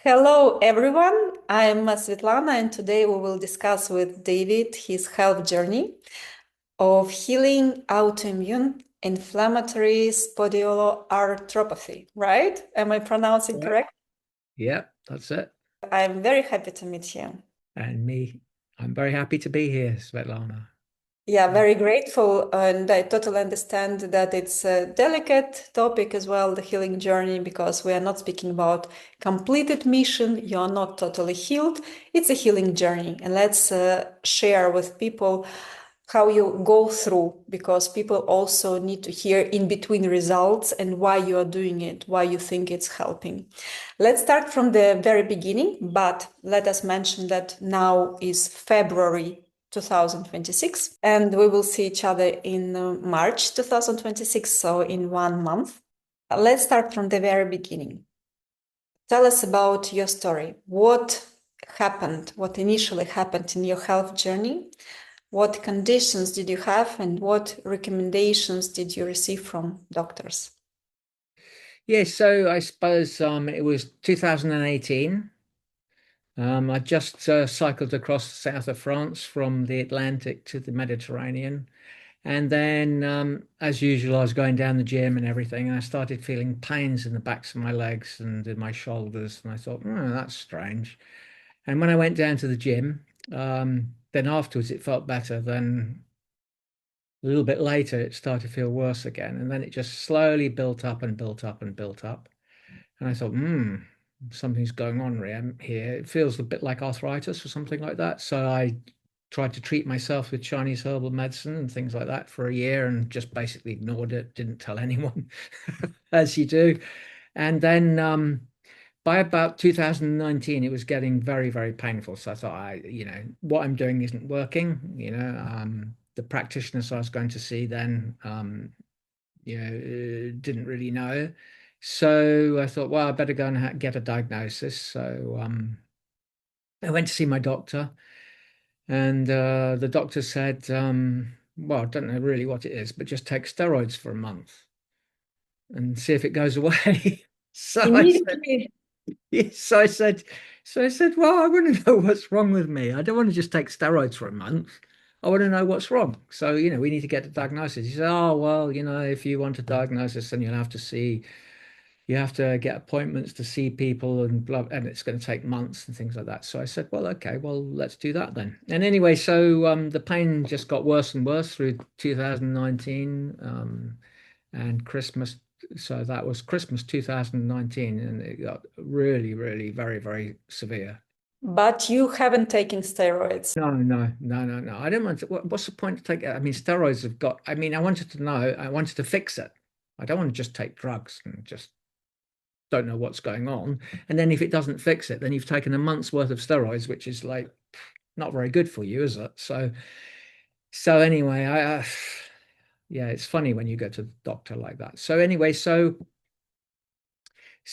Hello, everyone. I'm Svetlana, and today we will discuss with David his health journey of healing autoimmune inflammatory spondyloarthropathy, right? Am I pronouncing Right. correct? Yeah, that's it. I'm very happy to meet you. And me, I'm very happy to be here, Svetlana. Yeah, very grateful. And I totally understand that it's a delicate topic as well, the healing journey, because we are not speaking about completed mission. You are not totally healed. It's a healing journey. And let's share with people how you go through, because people also need to hear in between results and why you are doing it, why you think it's helping. Let's start from the very beginning, but let us mention that now is February 2026, and we will see each other in March 2026, so in 1 month. Let's start from the very beginning. Tell us about your story. What happened? What initially happened in your health journey? What conditions did you have, and what recommendations did you receive from doctors? Yeah, so I suppose it was 2018. I just cycled across the south of France from the Atlantic to the Mediterranean. And then, as usual, I was going down the gym and everything, and I started feeling pains in the backs of my legs and in my shoulders. And I thought, that's strange. And when I went down to the gym, then afterwards it felt better. Then a little bit later, it started to feel worse again. And then it just slowly built up and built up and built up. And I thought, something's going on here. It feels a bit like arthritis or something like that. So I tried to treat myself with Chinese herbal medicine and things like that for a year and just basically ignored it, didn't tell anyone, as you do. And then by about 2019, it was getting very, very painful. So I thought, what I'm doing isn't working. The practitioners I was going to see then, didn't really know. So I thought, well, I better go and get a diagnosis. So I went to see my doctor, and the doctor said, well, I don't know really what it is, but just take steroids for a month and see if it goes away. So I said, Immediately. yes, so I said, well, I want to know what's wrong with me. I don't want to just take steroids for a month. I want to know what's wrong. So, we need to get a diagnosis. He said, oh, well, if you want a diagnosis, then you have to get appointments to see people and blah, and it's going to take months and things like that. So I said, well, okay, well, let's do that then. And anyway, so the pain just got worse and worse through 2019 and Christmas. So that was Christmas 2019, and it got really, really very, very severe. But you haven't taken steroids. No, no, no, no, no. I didn't want to. What's the point to take it? I mean, steroids have got. I mean, I wanted to know. I wanted to fix it. I don't want to just take drugs and just don't know what's going on. And then if it doesn't fix it, then you've taken a month's worth of steroids, which is like not very good for you, is it? So anyway, yeah, it's funny when you go to the doctor like that. So anyway, so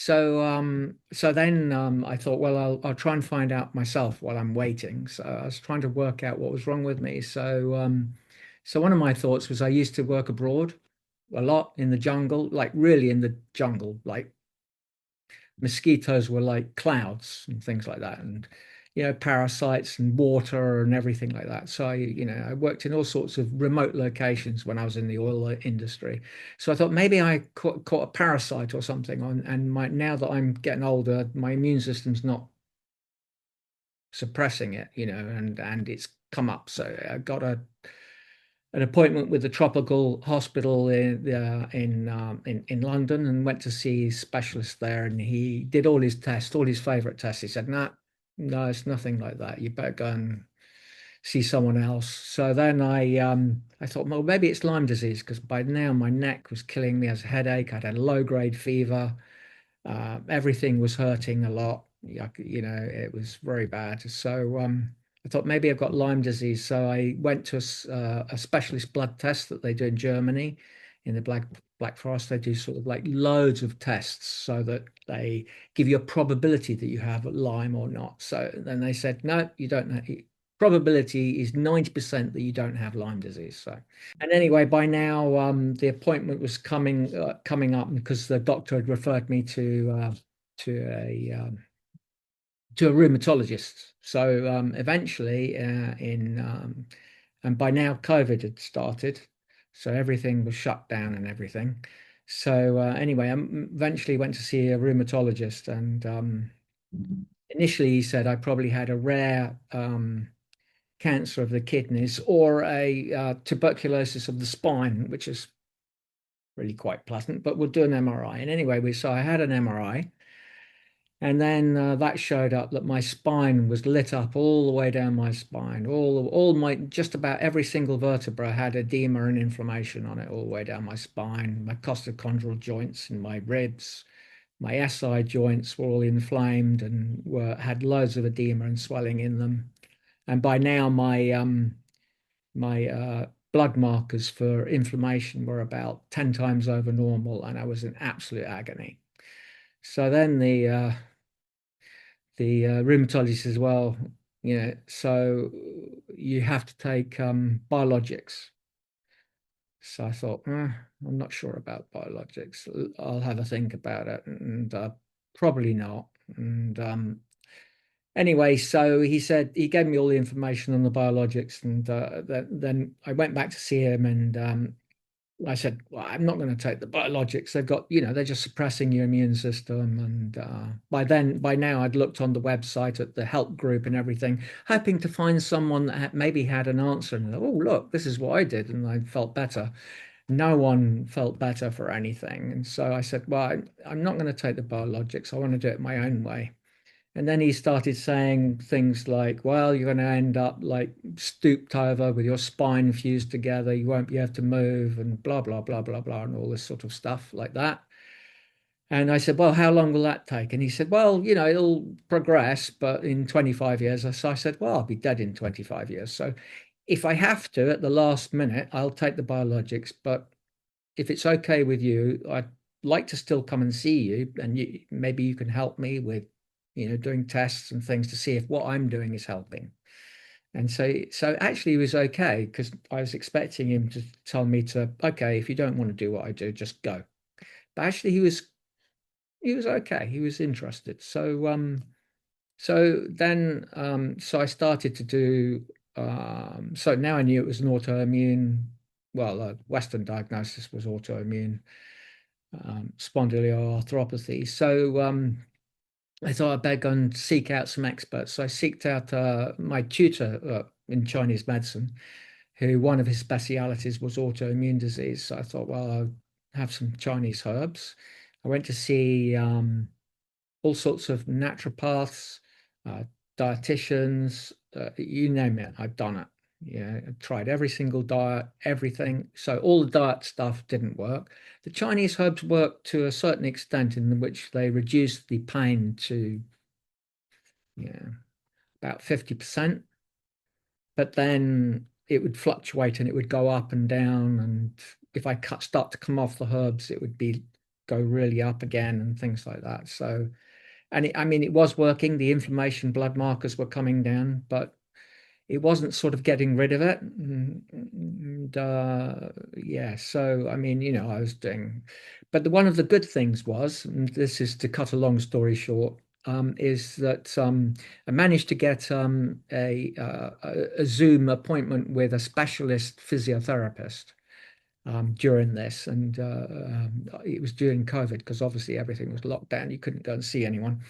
then I thought, well, I'll try and find out myself while I'm waiting. So I was trying to work out what was wrong with me. So one of my thoughts was I used to work abroad a lot in the jungle, like really in the jungle, like mosquitoes were like clouds and things like that, and parasites and water and everything like that. So I worked in all sorts of remote locations when I was in the oil industry. So I thought maybe I caught a parasite or something on, and now that I'm getting older, my immune system's not suppressing it, and it's come up. So I got an appointment with the tropical hospital in London, and went to see his specialist there, and he did all his tests, all his favorite tests. He said, "No, no, it's nothing like that. You better go and see someone else." So then I thought, well, maybe it's Lyme disease, because by now my neck was killing me. I had a headache. I had a low-grade fever. Everything was hurting a lot. It was very bad. So I thought maybe I've got Lyme disease. So I went to a specialist blood test that they do in Germany, in the Black Forest. They do sort of like loads of tests so that they give you a probability that you have Lyme or not. So then they said, no, you don't know. Probability is 90% that you don't have Lyme disease. So, and anyway, by now the appointment was coming up, because the doctor had referred me to a to a rheumatologist. So eventually, and by now COVID had started, so everything was shut down and everything. So anyway, I eventually went to see a rheumatologist, and initially he said I probably had a rare cancer of the kidneys or a tuberculosis of the spine, which is really quite pleasant, but we'll do an MRI. And anyway, so I had an MRI, and then that showed up that my spine was lit up all the way down my spine. All my, just about every single vertebra had edema and inflammation on it all the way down my spine. My costochondral joints and my ribs, my SI joints were all inflamed and had loads of edema and swelling in them. And by now my blood markers for inflammation were about 10 times over normal, and I was in absolute agony. So then the rheumatologist as well, so you have to take biologics. So I thought, I'm not sure about biologics. I'll have a think about it, and probably not. And anyway, so he said he gave me all the information on the biologics, and then I went back to see him, and I said, well, I'm not going to take the biologics. They've got, they're just suppressing your immune system. And by now, I'd looked on the website at the help group and everything, hoping to find someone that maybe had an answer. And oh, look, this is what I did, and I felt better. No one felt better for anything. And so I said, well, I'm not going to take the biologics. I want to do it my own way. And then he started saying things like, well, you're going to end up like stooped over with your spine fused together. You won't be able to move, and blah, blah, blah, blah, blah, and all this sort of stuff like that. And I said, well, how long will that take? And he said, well, it'll progress, but in 25 years. So I said, well, I'll be dead in 25 years. So if I have to at the last minute, I'll take the biologics. But if it's okay with you, I'd like to still come and see you, and maybe you can help me with doing tests and things to see if what I'm doing is helping. And so actually it was okay, because I was expecting him to tell me to, okay, if you don't want to do what I do, just go. But actually he was okay. He was interested. So I started to do, so now I knew it was an autoimmune, well, Western diagnosis was autoimmune spondyloarthropathy. So I thought I'd better go and seek out some experts. So I seeked out my tutor in Chinese medicine, who one of his specialities was autoimmune disease. So I thought, well, I'll have some Chinese herbs. I went to see all sorts of naturopaths, dietitians, you name it, I've done it. I tried every single diet, everything. So all the diet stuff didn't work. The Chinese herbs work to a certain extent, in which they reduce the pain to about 50%. But then it would fluctuate and it would go up and down. And if I start to come off the herbs, it would go really up again and things like that. So, and it was working. The inflammation blood markers were coming down, but it wasn't sort of getting rid of it. Yeah, so I was doing, but one of the good things was, and this is to cut a long story short, is that I managed to get a Zoom appointment with a specialist physiotherapist during this, and it was during COVID, because obviously everything was locked down. You couldn't go and see anyone.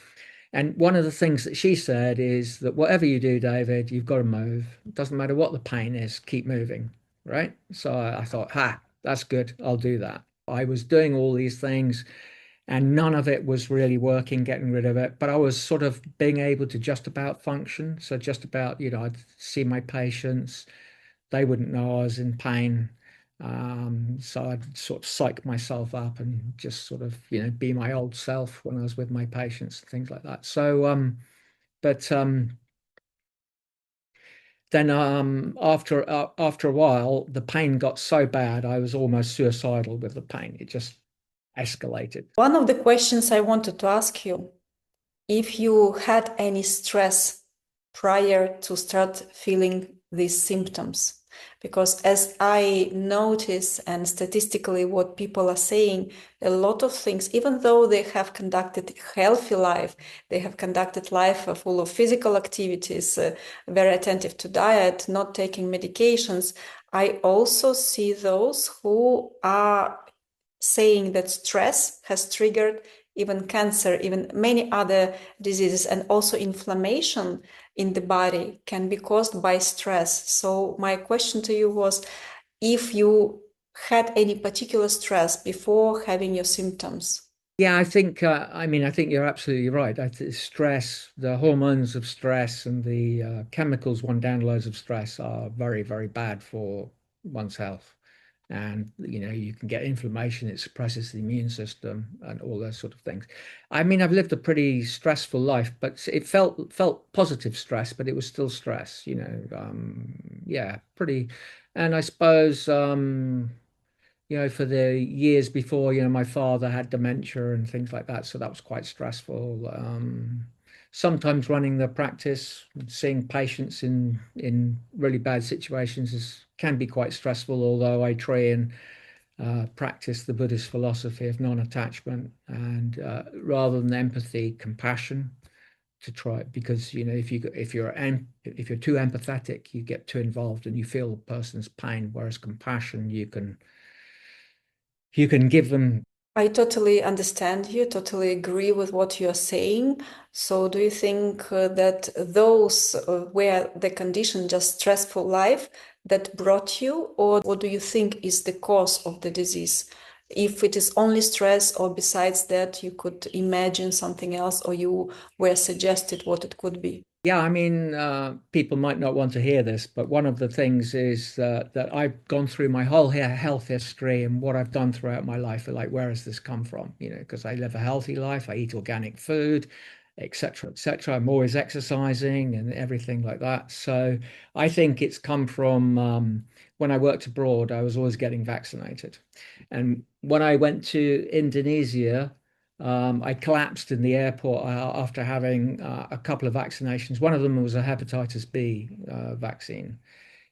And one of the things that she said is that whatever you do, David, you've got to move. It doesn't matter what the pain is, keep moving, right? So I thought, that's good. I'll do that. I was doing all these things, and none of it was really working, getting rid of it. But I was sort of being able to just about function. So just about, I'd see my patients. They wouldn't know I was in pain. So I'd sort of psych myself up and just sort of, be my old self when I was with my patients and things like that. So, but then after a while, the pain got so bad, I was almost suicidal with the pain. It just escalated. One of the questions I wanted to ask you, if you had any stress prior to start feeling these symptoms, Because as I notice, and statistically what people are saying, a lot of things, even though they have conducted healthy life, they have conducted life full of physical activities, very attentive to diet, not taking medications, I also see those who are saying that stress has triggered even cancer, even many other diseases, and also inflammation in the body can be caused by stress. So my question to you was if you had any particular stress before having your symptoms. Yeah, I think, I think you're absolutely right. Stress, the hormones of stress and the chemicals one downloads of stress are very, very bad for one's health. And, you can get inflammation, it suppresses the immune system and all those sort of things. I mean, I've lived a pretty stressful life, but it felt positive stress, but it was still stress, yeah, pretty. And I suppose, for the years before, my father had dementia and things like that. So that was quite stressful. Sometimes running the practice, seeing patients in really bad situations can be quite stressful, although I try and practice the Buddhist philosophy of non-attachment and rather than empathy, compassion to try it because if you're too empathetic, you get too involved and you feel a person's pain, whereas compassion you can give them. I totally understand you, totally agree with what you're saying. So, do you think that those where the condition just stressful life that brought you, or what do you think is the cause of the disease? If it is only stress, or besides that, you could imagine something else, or you were suggested what it could be? Yeah, I mean, people might not want to hear this, but one of the things is that I've gone through my whole health history and what I've done throughout my life. Like, where has this come from? Because I live a healthy life, I eat organic food, etc., etc. I'm always exercising and everything like that. So I think it's come from when I worked abroad, I was always getting vaccinated. And when I went to Indonesia, I collapsed in the airport after having a couple of vaccinations. One of them was a hepatitis B vaccine.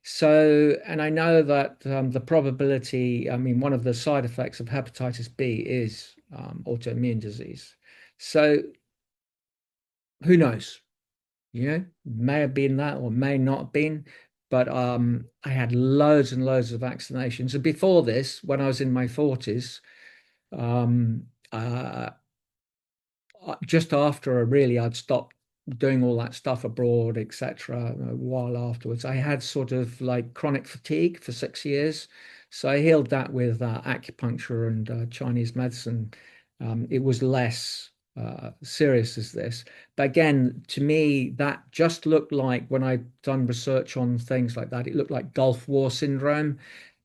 So, and I know that the probability, I mean, one of the side effects of hepatitis B is autoimmune disease. So, who knows? May have been that or may not have been. But I had loads and loads of vaccinations. And before this, when I was in my 40s, um, just after I'd stopped doing all that stuff abroad, etc. A while afterwards, I had sort of like chronic fatigue for 6 years. So I healed that with acupuncture and Chinese medicine. It was less serious as this. But again, to me, that just looked like when I've done research on things like that, it looked like Gulf War syndrome.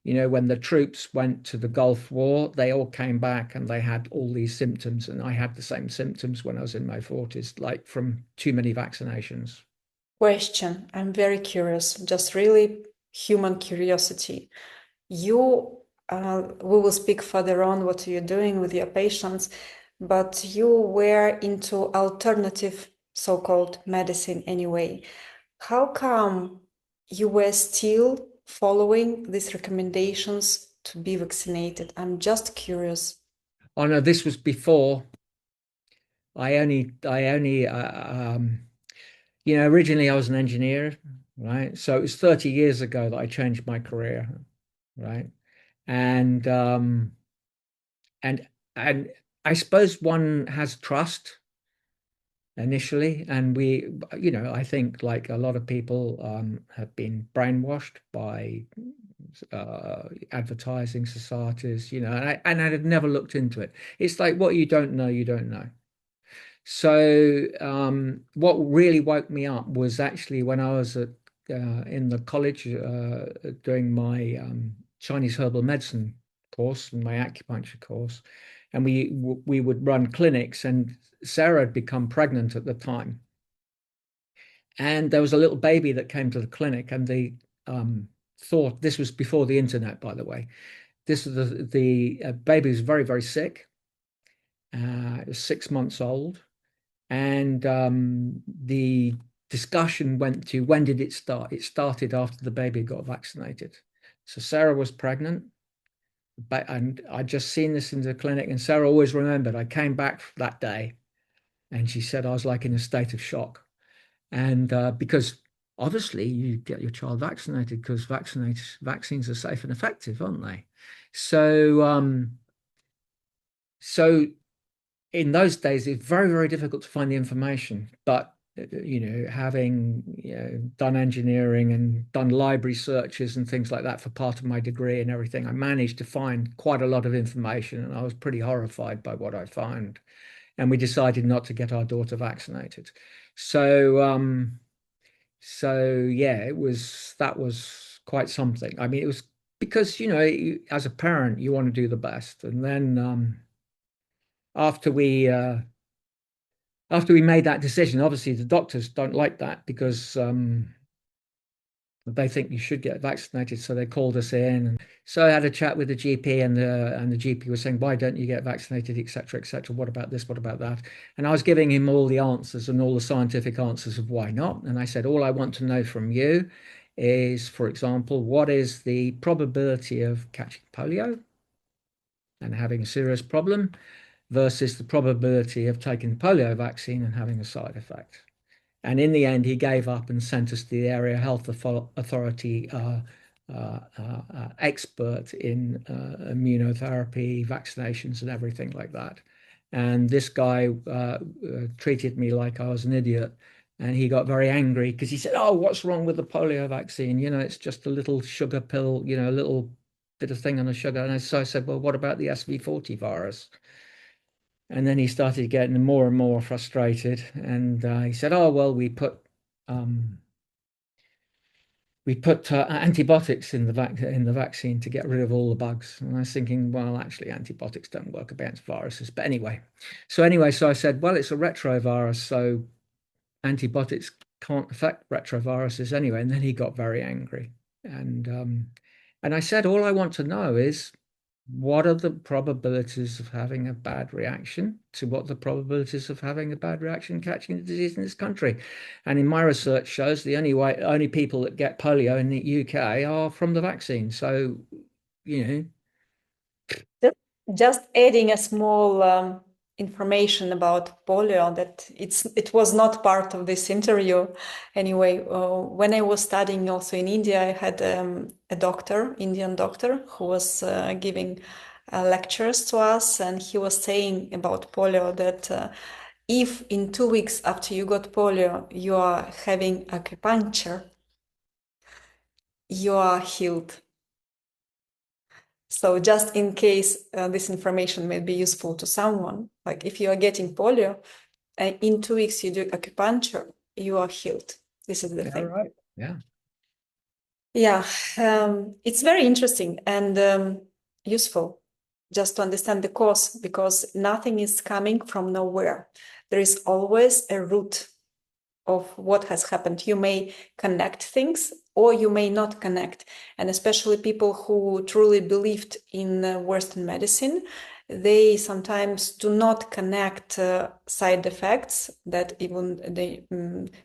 When the troops went to the Gulf War, they all came back and they had all these symptoms. And I had the same symptoms when I was in my 40s, like from too many vaccinations. Question. I'm very curious, just really human curiosity. We will speak further on what you're doing with your patients, but you were into alternative so-called medicine anyway. How come you were still following these recommendations to be vaccinated? I'm just curious. Oh no, this was before. Originally I was an engineer, right? So it was 30 years ago that I changed my career, right? And and and I suppose one has trust initially, and I think like a lot of people have been brainwashed by advertising societies, and I had never looked into it. It's like what you don't know, you don't know. So what really woke me up was actually when I was in the college doing my Chinese herbal medicine course and my acupuncture course, and we would run clinics. And Sarah had become pregnant at the time, and there was a little baby that came to the clinic, and they thought this was before the internet, by the way. This was the baby was very, very sick. It was 6 months old, and the discussion went to, when did it start? It started after the baby got vaccinated. So Sarah was pregnant, and I'd just seen this in the clinic, and Sarah always remembered, I came back that day and she said I was like in a state of shock. And because obviously you get your child vaccinated because vaccines are safe and effective, aren't they? So in those days, it's very, very difficult to find the information. But having done engineering and done library searches and things like that for part of my degree and everything, I managed to find quite a lot of information, and I was pretty horrified by what I found. And we decided not to get our daughter vaccinated. So yeah, that was quite something. I mean, it was because as a parent, you want to do the best, and then after we made that decision, obviously the doctors don't like that because they think you should get vaccinated. So they called us in. And so I had a chat with the GP, and the GP was saying, why don't you get vaccinated, et cetera, et cetera. What about this? What about that? And I was giving him all the answers and all the scientific answers of why not. And I said, all I want to know from you is, for example, what is the probability of catching polio and having a serious problem versus the probability of taking polio vaccine and having a side effect. And in the end, he gave up and sent us to the area health authority expert in immunotherapy, vaccinations, and everything like that. And this guy treated me like I was an idiot. And he got very angry because he said, oh, what's wrong with the polio vaccine? It's just a little sugar pill, a little bit of thing on the sugar. And so I said, well, what about the SV40 virus? And then he started getting more and more frustrated. And he said, oh, well, we put antibiotics in the vaccine to get rid of all the bugs. And I was thinking, well, actually, antibiotics don't work against viruses. But anyway, so I said, well, it's a retrovirus, so antibiotics can't affect retroviruses anyway. And then he got very angry. And I said, all I want to know is, what are the probabilities of having a bad reaction to what the probabilities of having a bad reaction catching the disease in this country? And in my research shows the only people that get polio in the UK are from the vaccine. So, Just adding a small information about polio, that it was not part of this interview. Anyway, when I was studying also in India, I had a doctor, Indian doctor, who was giving lectures to us, and he was saying about polio that if in 2 weeks after you got polio, you are having acupuncture, you are healed. So just in case this information may be useful to someone, like if you are getting polio, in 2 weeks you do acupuncture, you are healed. This is the thing. Right. Yeah. Yeah, it's very interesting and useful just to understand the cause, because nothing is coming from nowhere. There is always a root of what has happened. You may connect things or you may not connect. And especially people who truly believed in Western medicine, they sometimes do not connect side effects, that even the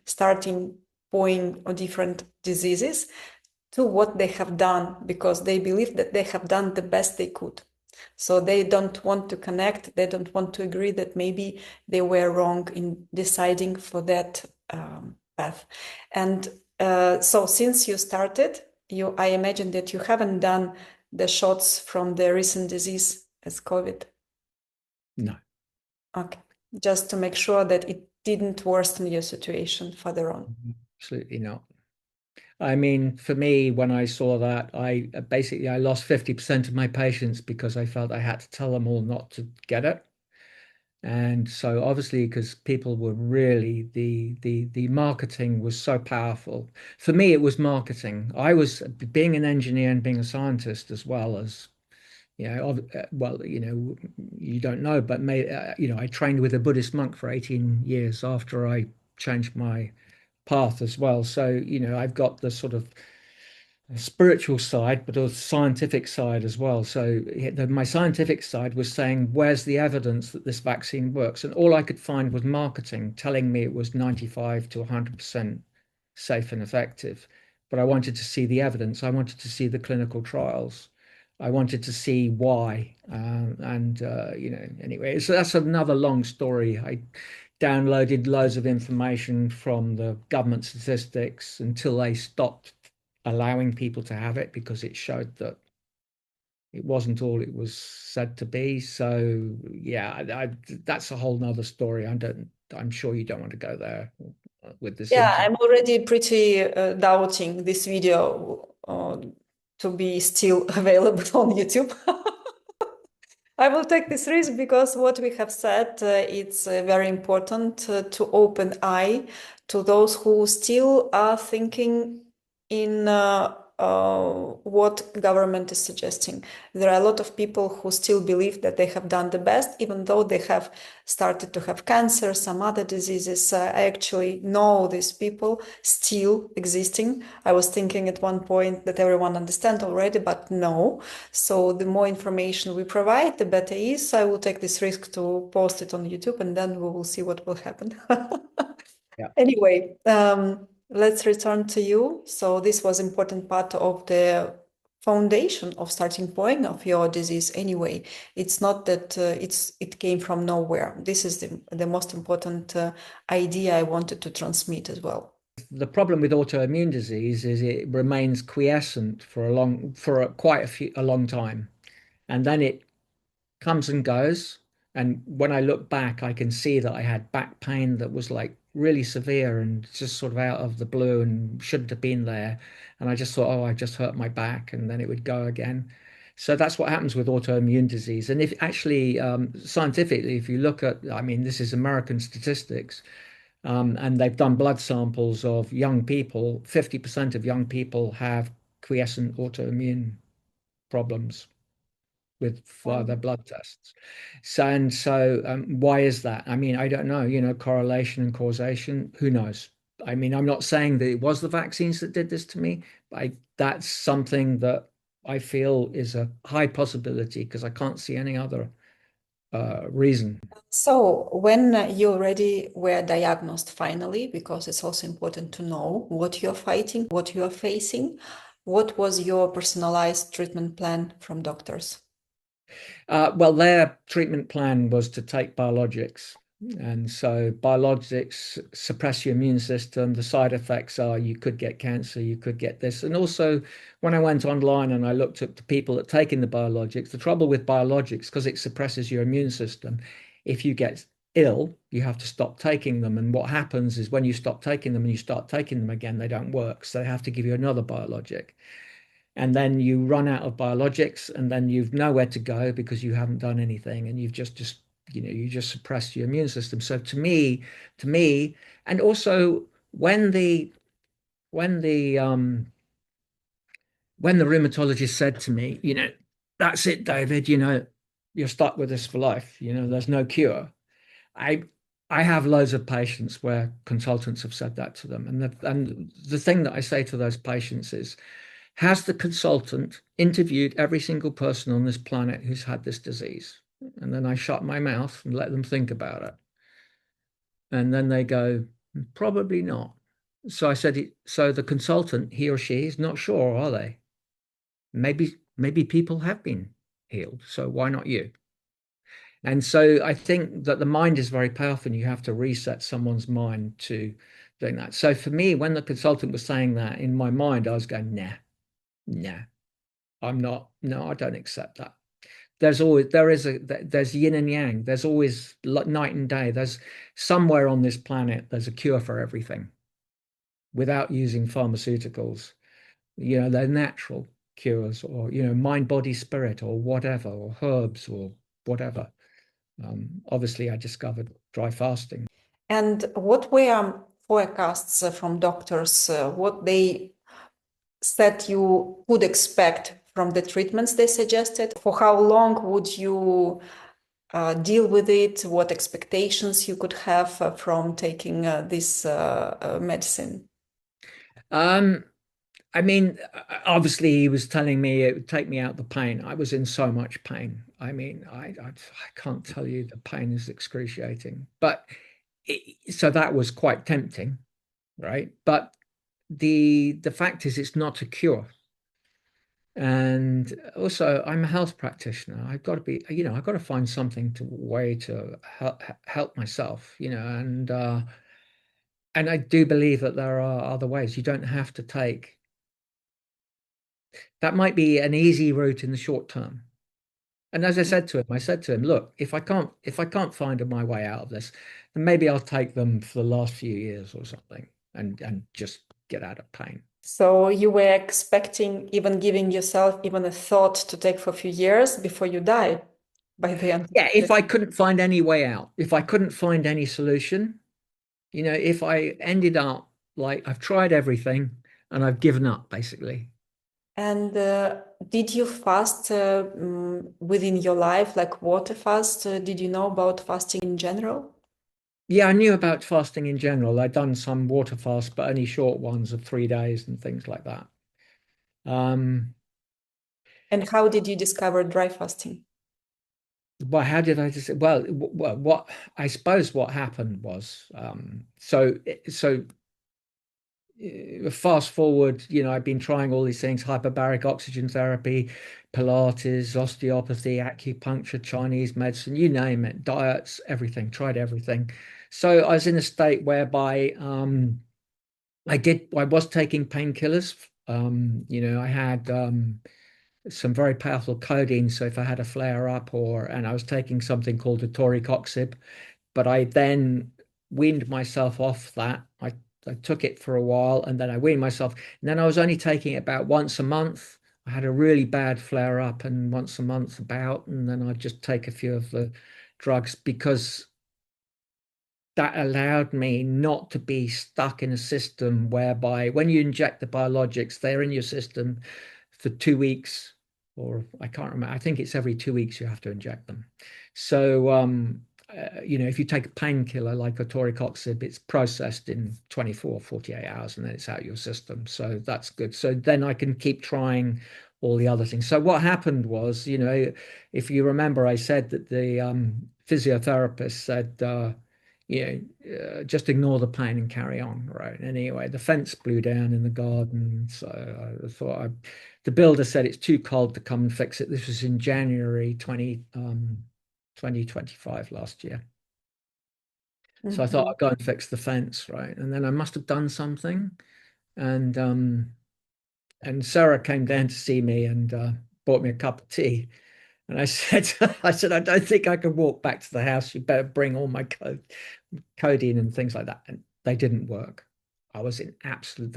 starting point of different diseases, to what they have done, because they believe that they have done the best they could. So they don't want to connect, they don't want to agree that maybe they were wrong in deciding for that path. And so since you started, I imagine that you haven't done the shots from the recent disease as COVID. No. Okay, just to make sure that it didn't worsen your situation further on. Absolutely not. I mean, for me, when I saw that, I lost 50% of my patients because I felt I had to tell them all not to get it. And so obviously, because people were really, the marketing was so powerful. For me, it was marketing. I was, being an engineer and being a scientist as well as, well, you don't know, but I trained with a Buddhist monk for 18 years after I changed my path as well. So, I've got the sort of spiritual side, but a scientific side as well. So my scientific side was saying, where's the evidence that this vaccine works? And all I could find was marketing telling me it was 95 to 100% safe and effective. But I wanted to see the evidence. I wanted to see the clinical trials. I wanted to see why. Anyway, so that's another long story. I downloaded loads of information from the government statistics until they stopped allowing people to have it because it showed that it wasn't all it was said to be. So yeah, that's a whole nother story. I'm sure you don't want to go there with this Yeah, interview. I'm already pretty doubting this video to be still available on YouTube. I will take this risk because what we have said, it's very important to open eye to those who still are thinking in what government is suggesting. There are a lot of people who still believe that they have done the best, even though they have started to have cancer, some other diseases. I actually know these people still existing. I was thinking at one point that everyone understands already, but no. So the more information we provide, the better it is. I will take this risk to post it on YouTube, and then we will see what will happen. Yeah. Anyway, let's return to you. So this was important part of the foundation of starting point of your disease anyway. It's not that it came from nowhere. This is the most important idea I wanted to transmit as well. The problem with autoimmune disease is it remains quiescent for quite a long time, and then it comes and goes. And when I look back, I can see that I had back pain that was like really severe and just sort of out of the blue and shouldn't have been there. And I just thought, oh, I just hurt my back, and then it would go again. So that's what happens with autoimmune disease. And if actually, scientifically, if you look at, I mean, this is American statistics, and they've done blood samples of young people. 50% of young people have quiescent autoimmune problems with via their blood tests. Why is that? I mean, I don't know, correlation and causation, who knows? I mean, I'm not saying that it was the vaccines that did this to me, but that's something that I feel is a high possibility because I can't see any other reason. So when you already were diagnosed finally, because it's also important to know what you're fighting, what you are facing, what was your personalized treatment plan from doctors? Well, their treatment plan was to take biologics. And so biologics suppress your immune system. The side effects are you could get cancer, you could get this. And also, when I went online and I looked at the people that taking the biologics, the trouble with biologics, because it suppresses your immune system, if you get ill, you have to stop taking them. And what happens is when you stop taking them and you start taking them again, they don't work. So they have to give you another biologic, and then you run out of biologics, and then you've nowhere to go because you haven't done anything, and you've just you just suppress your immune system. So to me, and also when the when the um when the rheumatologist said to me, that's it, David, you're stuck with this for life, there's no cure. I I have loads of patients where consultants have said that to them, and the thing that I say to those patients is, has the consultant interviewed every single person on this planet who's had this disease? And then I shut my mouth and let them think about it. And then they go, probably not. So I said, so the consultant, he or she, is not sure, are they? Maybe people have been healed. So why not you? And so I think that the mind is very powerful, and you have to reset someone's mind to doing that. So for me, when the consultant was saying that, in my mind, I was going, nah, I'm not. No, I don't accept that. There's yin and yang. There's always night and day. There's somewhere on this planet, there's a cure for everything without using pharmaceuticals. They're natural cures, or, mind, body, spirit, or whatever, or herbs, or whatever. Obviously, I discovered dry fasting. And what were forecasts from doctors, what they said you could expect from the treatments they suggested? For how long would you deal with it? What expectations you could have from taking this medicine? Um, I mean, obviously, he was telling me it would take me out the pain. I was in so much pain. I mean, I can't tell you, the pain is excruciating. So that was quite tempting, right? But the fact is it's not a cure. And also, I'm a health practitioner. I've got to be, I've got to find something to way to help myself, and I do believe that there are other ways. You don't have to take that might be an easy route in the short term. And as I said to him, look, if I can't find my way out of this, then maybe I'll take them for the last few years or something and just get out of pain. So you were expecting, even giving yourself even a thought to take for a few years before you die by the end of Yeah, it. if I couldn't find any way out, if I couldn't find any solution, if I ended up like I've tried everything and I've given up basically. And did you fast within your life, like water fast? Did you know about fasting in general? Yeah, I knew about fasting in general. I'd done some water fasts, but only short ones of 3 days and things like that. Um, And how did you discover dry fasting? well, how did I just, what I suppose what happened was, so fast forward, I've been trying all these things, hyperbaric oxygen therapy, Pilates, osteopathy, acupuncture, Chinese medicine, you name it, diets, everything, tried everything. So I was in a state whereby I was taking painkillers. I had some very powerful codeine. So if I had a flare up and I was taking something called a toricoxib, but I then weaned myself off that. I took it for a while and then I weaned myself. And then I was only taking it about once a month. I had a really bad flare up and once a month about, and then I'd just take a few of the drugs because that allowed me not to be stuck in a system whereby when you inject the biologics, they're in your system for 2 weeks, or I can't remember. I think it's every 2 weeks you have to inject them. So, if you take a painkiller like a toricoxib, it's processed in 24, 48 hours and then it's out your system. So that's good. So then I can keep trying all the other things. So what happened was, if you remember, I said that the physiotherapist said, just ignore the pain and carry on, right? Anyway, the fence blew down in the garden, so I thought the builder said it's too cold to come and fix it. This was in January 2025 last year. So I thought Mhm. I'd go and fix the fence, right? And then I must have done something. And Sarah came down to see me and bought me a cup of tea. And I said, I don't think I can walk back to the house. You better bring all my codeine and things like that. And they didn't work. I was in absolute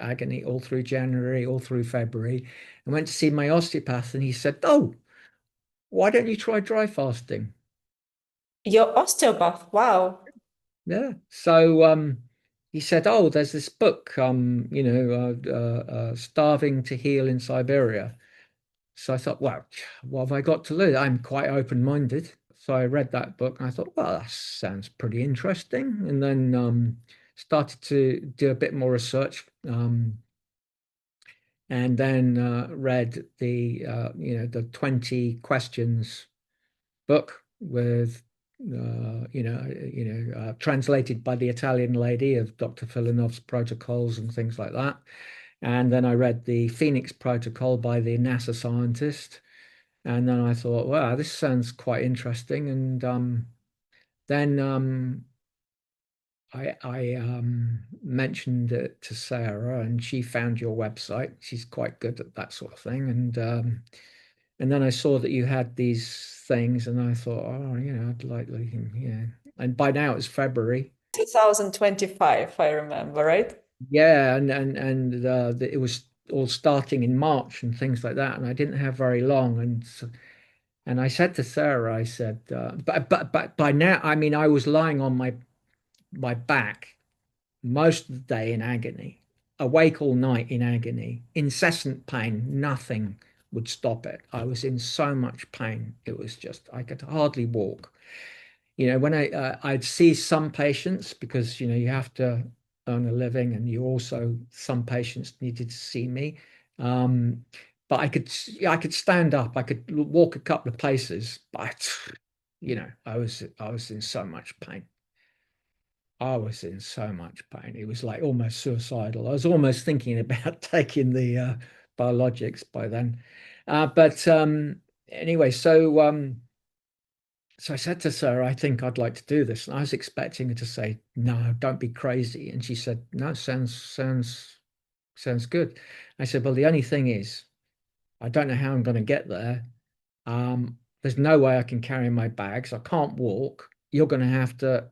agony all through January, all through February. I went to see my osteopath and he said, oh, why don't you try dry fasting? Your osteopath, wow. Yeah. So he said, oh, there's this book, Starving to Heal in Siberia. So I thought, well, what have I got to lose? I'm quite open-minded. So I read that book and I thought, well, that sounds pretty interesting. And then started to do a bit more research, and then read the 20 questions book with translated by the Italian lady of Dr. Filonov's protocols and things like that. And then I read the Phoenix Protocol by the NASA scientist. And then I thought, wow, this sounds quite interesting. And then I mentioned it to Sarah, and she found your website. She's quite good at that sort of thing. And then I saw that you had these things, and I thought, oh, I'd like looking, yeah. And by now it's February. 2025, I remember, right? Yeah, and it was all starting in March and things like that, and I didn't have very long, and I said to Sarah, I said, but by now, I mean, I was lying on my back most of the day in agony, awake all night in agony, incessant pain, nothing would stop it. I was in so much pain, it was just I could hardly walk. When I'd see some patients because you have to earn a living, and you also some patients needed to see me. Um, but I could stand up, I could walk a couple of paces, but I was in so much pain. I was in so much pain. It was like almost suicidal. I was almost thinking about taking the biologics by then. But anyway, so I said to Sarah, I think I'd like to do this. And I was expecting her to say, no, don't be crazy. And she said, no, sounds good. I said, well, the only thing is, I don't know how I'm going to get there. There's no way I can carry my bags. I can't walk. You're going to have to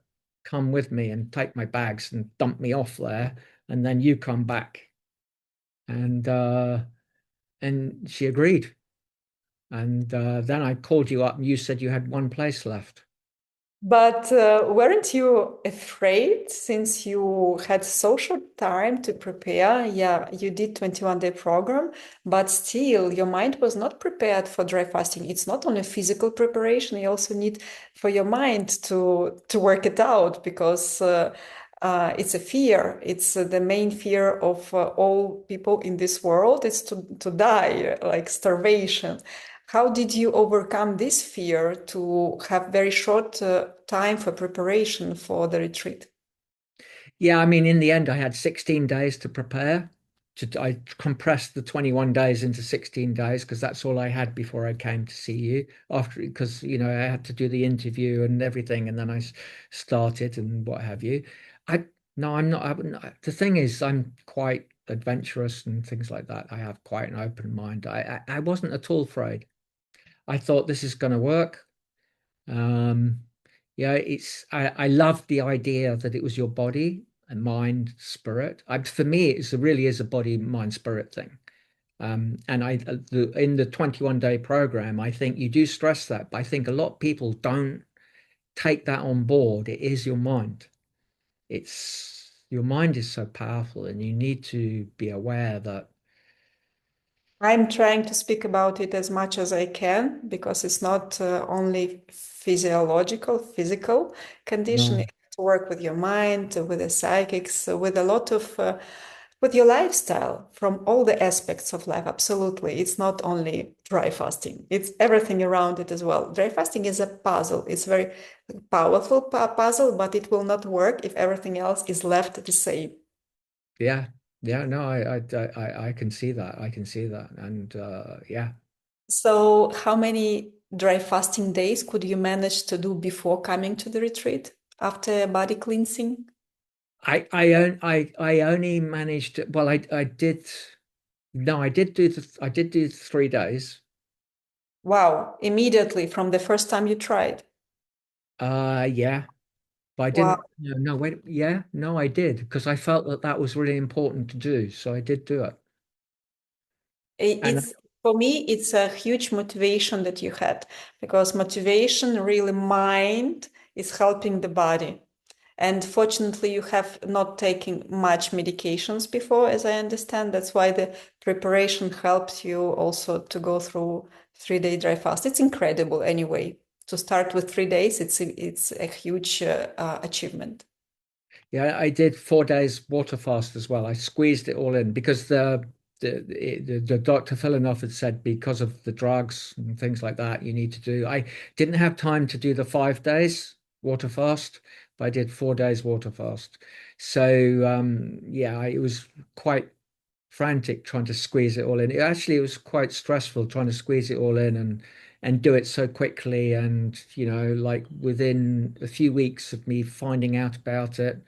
come with me and take my bags and dump me off there, and then you come back. And she agreed. And then I called you up, and you said you had one place left. But weren't you afraid since you had so short time to prepare? Yeah, you did 21-day program, but still your mind was not prepared for dry fasting. It's not only physical preparation, you also need for your mind to work it out because it's a fear. It's the main fear of all people in this world is to die, like starvation. How did you overcome this fear to have very short time for preparation for the retreat? Yeah, I mean, in the end, I had 16 days to prepare. I compressed the 21 days into 16 days because that's all I had before I came to see you. After, because I had to do the interview and everything, and then started and what have you. I no, I'm not. The thing is, I'm quite adventurous and things like that. I have quite an open mind. I wasn't at all afraid. I thought this is going to work. Um, yeah, I love the idea that it was your body and mind, spirit. For me, it really is a body, mind, spirit thing. And in the 21-day program, I think you do stress that, but I think a lot of people don't take that on board. It is your mind. Your mind is so powerful, and you need to be aware that. I'm trying to speak about it as much as I can because it's not only physical condition. You No. have to work with your mind, with the psychics, with a lot of, with your lifestyle from all the aspects of life. Absolutely. It's not only dry fasting, it's everything around it as well. Dry fasting is a puzzle. It's a very powerful puzzle, but it will not work if everything else is left the same. Yeah, yeah, no, I can see that. I can see that, and yeah. So, how many dry fasting days could you manage to do before coming to the retreat after body cleansing? I only managed to, well, I did no, I did do 3 days. Wow, immediately from the first time you tried. Yeah, but I Wow. didn't. No, wait, yeah, no, I did because I felt that that was really important to do, so I did do it. And It's for me, it's a huge motivation that you had because motivation, really, mind is helping the body. And fortunately, you have not taken much medications before, as I understand. That's why the preparation helps you also to go through 3 day dry fast. It's incredible anyway. To start with 3 days, it's a huge achievement. yeah, I did 4 days water fast as well. I squeezed it all in because the Dr. Filonov had said because of the drugs and things like that, you need to do. I didn't have time to do the 5 days water fast, but I did 4 days water fast. So yeah, it was quite frantic trying to squeeze it all in. It was quite stressful trying to squeeze it all in and do it so quickly. And like within a few weeks of me finding out about it,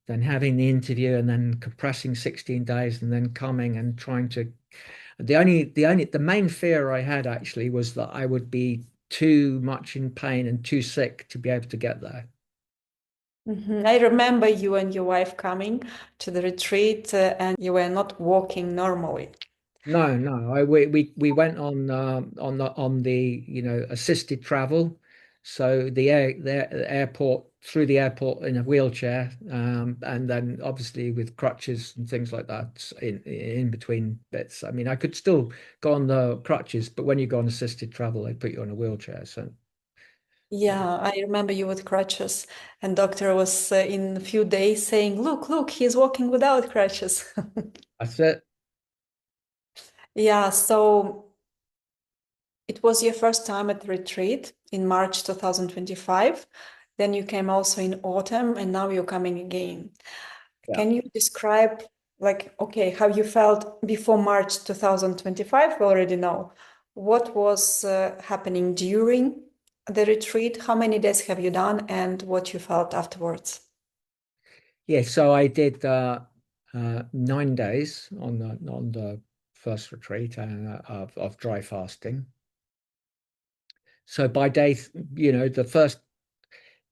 then having the interview and then compressing 16 days and then coming and trying to the main fear I had actually was that I would be too much in pain and too sick to be able to get there. I remember you and your wife coming to the retreat, and you were not walking normally. No, no. We went on the assisted travel, so the airport through the airport in a wheelchair, and then obviously with crutches and things like that in between bits. I mean, I could still go on the crutches, but when you go on assisted travel, they put you on a wheelchair. So Yeah, I remember you with crutches, and doctor was in a few days saying, "Look, he's walking without crutches." that's it. Yeah, so it was your first time at the retreat in March 2025. Then you came also in autumn, and now you're coming again. Yeah. Can you describe, like, okay, how you felt before March 2025? We already know. What was happening during the retreat? How many days have you done, and what you felt afterwards? Yeah, so I did 9 days on the first retreat of dry fasting. So by the first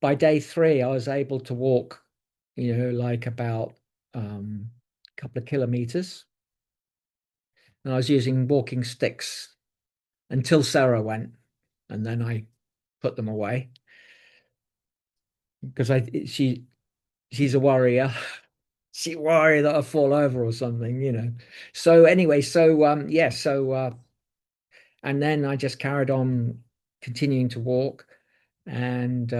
by day three, I was able to walk, like about a couple of kilometers, and I was using walking sticks until Sarah went, and then I put them away because she's a warrior. She worried that I fall over or something. So anyway, yeah, and then I just carried on continuing to walk and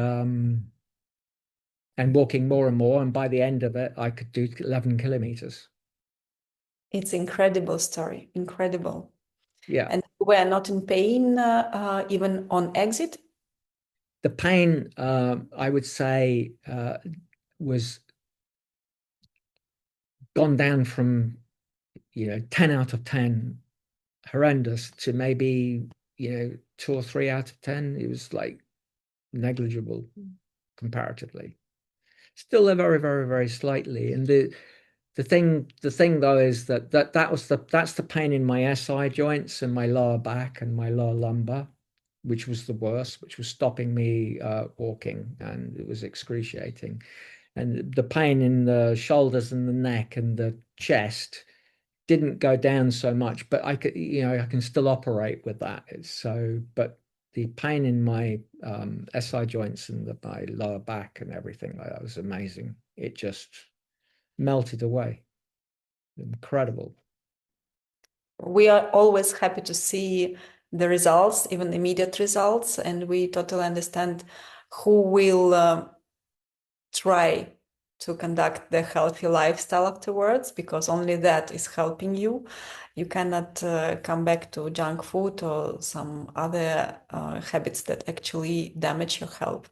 walking more and more, and by the end of it, I could do 11 kilometers. It's incredible story, incredible. Yeah, And we're not in pain even on exit. the pain, I would say, was gone down from 10 out of 10 horrendous to maybe 2 or 3 out of 10. It was like negligible comparatively. Still a very, very, very slightly. And the thing though is that's the pain in my SI joints and my lower back and my lower lumbar, which was the worst, which was stopping me walking, and it was excruciating. And the pain in the shoulders and the neck and the chest didn't go down so much, but I can still operate with that. But the pain in my SI joints and my lower back and everything like that was amazing. It just melted away. Incredible. We are always happy to see the results, even immediate results, and we totally understand who will try to conduct the healthy lifestyle afterwards, because only that is helping you. You cannot come back to junk food or some other habits that actually damage your health.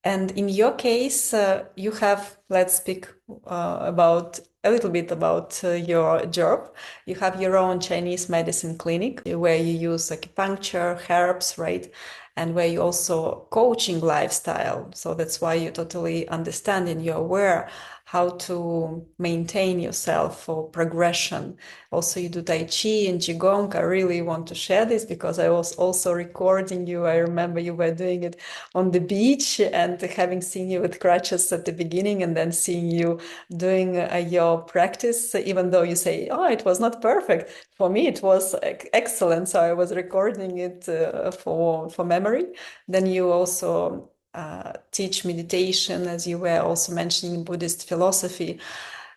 And in your case, you have, let's speak about a little bit about your job. You have your own Chinese medicine clinic where you use acupuncture, herbs, right? And where you also coaching lifestyle. So that's why you totally understand and you're aware how to maintain yourself for progression. Also, you do Tai Chi and Qigong. I really want to share this because I was also recording you. I remember you were doing it on the beach, and having seen you with crutches at the beginning and then seeing you doing your practice, even though you say, oh, it was not perfect. For me, it was excellent. So I was recording it for memory. Then you also teach meditation, as you were also mentioning Buddhist philosophy.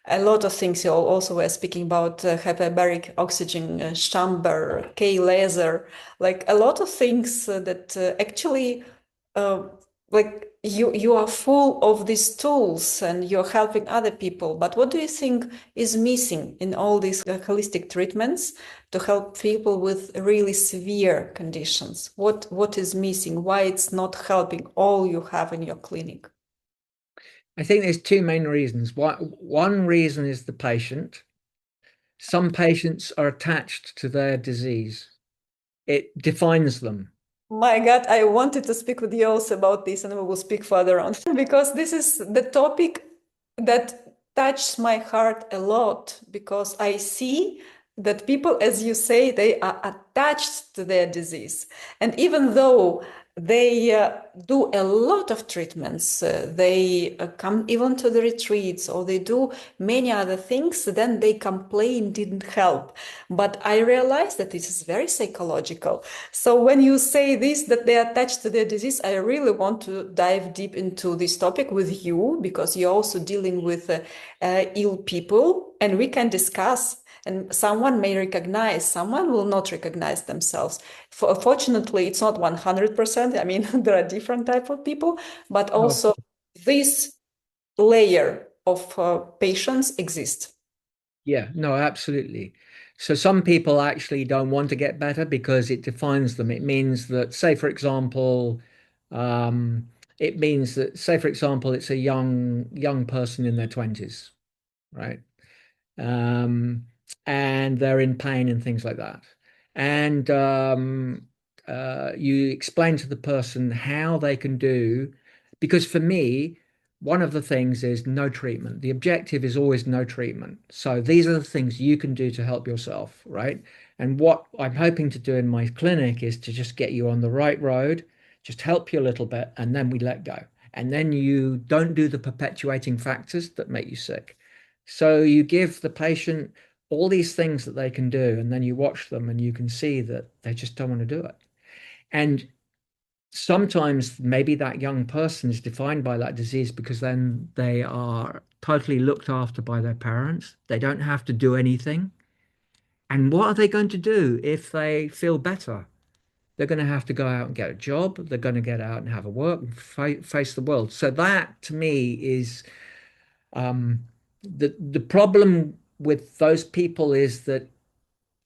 A lot of things you also were speaking about hyperbaric oxygen chamber, K laser, like a lot of things that actually uh, like you are full of these tools and you're helping other people. But what do you think is missing in all these holistic treatments to help people with really severe conditions? What is missing? Why it's not helping all you have in your clinic? I think there's two main reasons. One reason is the patient. Some patients are attached to their disease. It defines them. My God, I wanted to speak with you also about this, and we will speak further on because this is the topic that touches my heart a lot because I see that people, as you say, they are attached to their disease. And even though they do a lot of treatments, they come even to the retreats or they do many other things, then they complain didn't help. But I realize that this is very psychological. So when you say this, that they are attached to their disease, I really want to dive deep into this topic with you because you're also dealing with ill people, and we can discuss. And someone may recognize, someone will not recognize themselves. Fortunately, it's not 100%. I mean, there are different type of people, but Oh, also this layer of patients exists. yeah, no, absolutely. So some people actually don't want to get better because it defines them. It means that, say, for example, um, it means that, say, for example, it's a young person in their 20s, right? And they're in pain and things like that. And you explain to the person how they can do, because for me, one of the things is no treatment. The objective is always no treatment. So these are the things you can do to help yourself, right? And what I'm hoping to do in my clinic is to just get you on the right road, just help you a little bit, and then we let go. And then you don't do the perpetuating factors that make you sick. So you give the patient all these things that they can do, and then you watch them and you can see that they just don't want to do it. And sometimes maybe that young person is defined by that disease because then they are totally looked after by their parents. They don't have to do anything. And what are they going to do if they feel better? They're going to have to go out and get a job. They're going to get out and have a work and face the world. So that to me is the problem with those people is that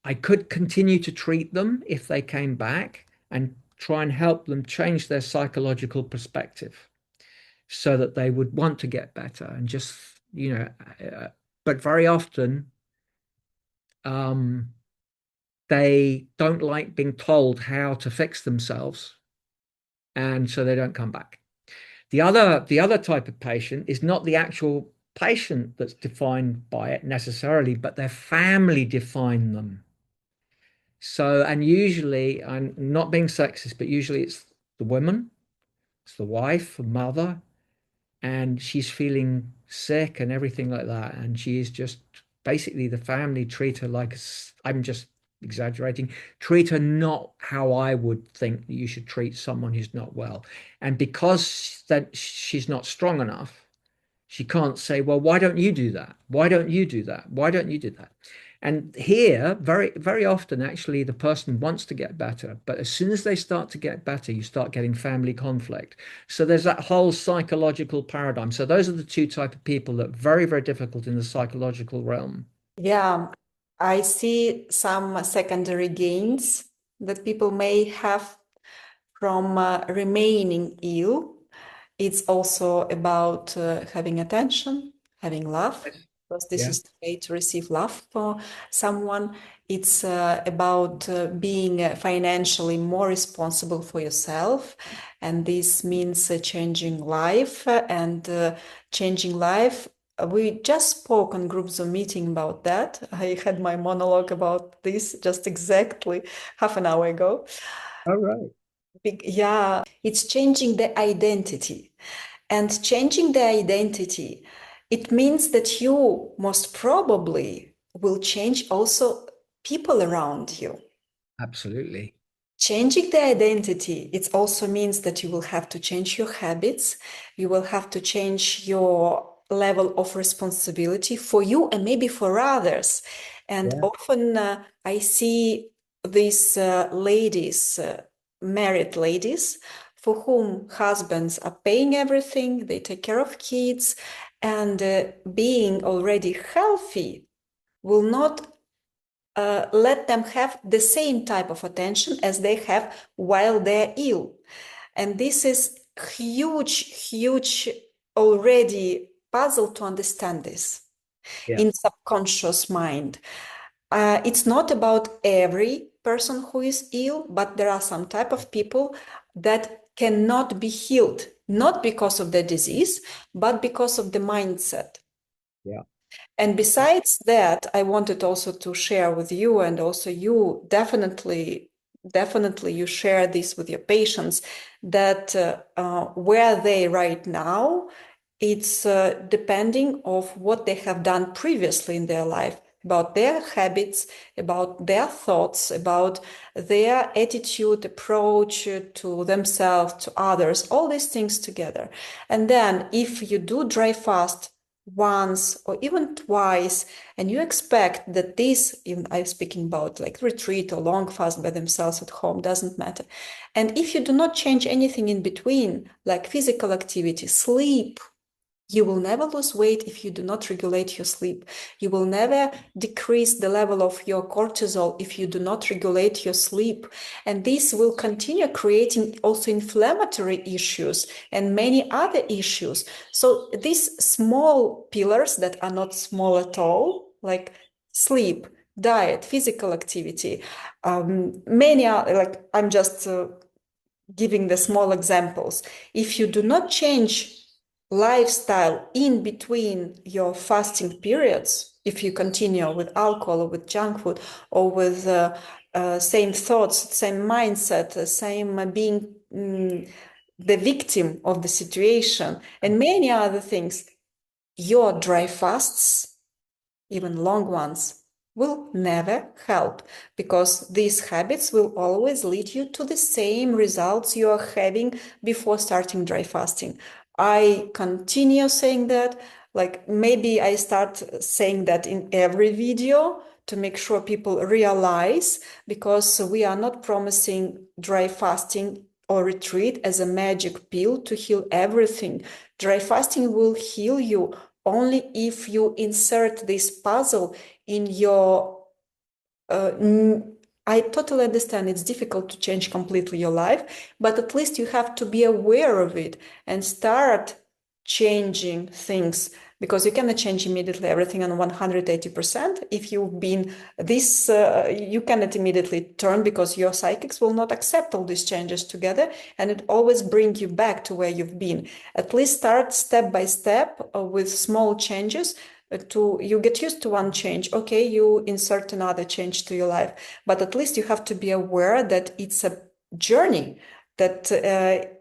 I could continue to treat them if they came back and try and help them change their psychological perspective so that they would want to get better and just, but very often they don't like being told how to fix themselves, and so they don't come back. The other type of patient is not the actual patient that's defined by it necessarily, but their family define them. So, and usually, I'm not being sexist, but usually it's the woman, it's the wife, the mother, and she's feeling sick and everything like that. And she is just basically the family treat her like, I'm just exaggerating, treat her not how I would think that you should treat someone who's not well. And because that she's not strong enough, she can't say, well, why don't you do that? Why don't you do that? Why don't you do that? And here, very, very often, actually, the person wants to get better. But as soon as they start to get better, you start getting family conflict. So there's that whole psychological paradigm. So those are the two type of people that are very, very difficult in the psychological realm. Yeah, I see some secondary gains that people may have from remaining ill. It's also about having attention, having love, because this Yeah. is the way to receive love for someone. It's about being financially more responsible for yourself. And this means changing life and changing life. We just spoke on group Zoom meeting about that. I had my monologue about this just exactly half an hour ago. All right. Yeah, it's changing the identity. And changing the identity, it means that you most probably will change also people around you. Absolutely. Changing the identity, it also means that you will have to change your habits. You will have to change your level of responsibility for you and maybe for others. And often I see these ladies, married ladies, for whom husbands are paying everything, they take care of kids, and being already healthy will not let them have the same type of attention as they have while they're ill. And this is huge already puzzle to understand this in subconscious mind. It's not about every person who is ill, but there are some type of people that cannot be healed, not because of the disease, but because of the mindset. Yeah. And besides that, I wanted also to share with you, and also you definitely you share this with your patients, that where they right now, it's depending of what they have done previously in their life, about their habits, about their thoughts, about their attitude, approach to themselves, to others, all these things together. And then if you do dry fast once or even twice, and you expect that this, even I'm speaking about like retreat or long fast by themselves at home, doesn't matter. And if you do not change anything in between, like physical activity, sleep, You will never lose weight if you do not regulate your sleep. You will never decrease the level of your cortisol if you do not regulate your sleep. And this will continue creating also inflammatory issues and many other issues. So these small pillars that are not small at all, like sleep, diet, physical activity, many are, like, I'm just giving the small examples. If you do not change lifestyle in between your fasting periods, if you continue with alcohol or with junk food or with same thoughts, same mindset, same being the victim of the situation, and many other things, your dry fasts, even long ones, will never help, because these habits will always lead you to the same results you are having before starting dry fasting. I continue saying that, like maybe I start saying that in every video to make sure people realize, because we are not promising dry fasting or retreat as a magic pill to heal everything. Dry fasting will heal you only if you insert this puzzle in your I totally understand it's difficult to change completely your life, but at least you have to be aware of it and start changing things, because you cannot change immediately everything on 180%. If you've been this, you cannot immediately turn, because your psychics will not accept all these changes together, and it always brings you back to where you've been. At least start step by step with small changes. You get used to one change, okay, you insert another change to your life, but at least you have to be aware that it's a journey, that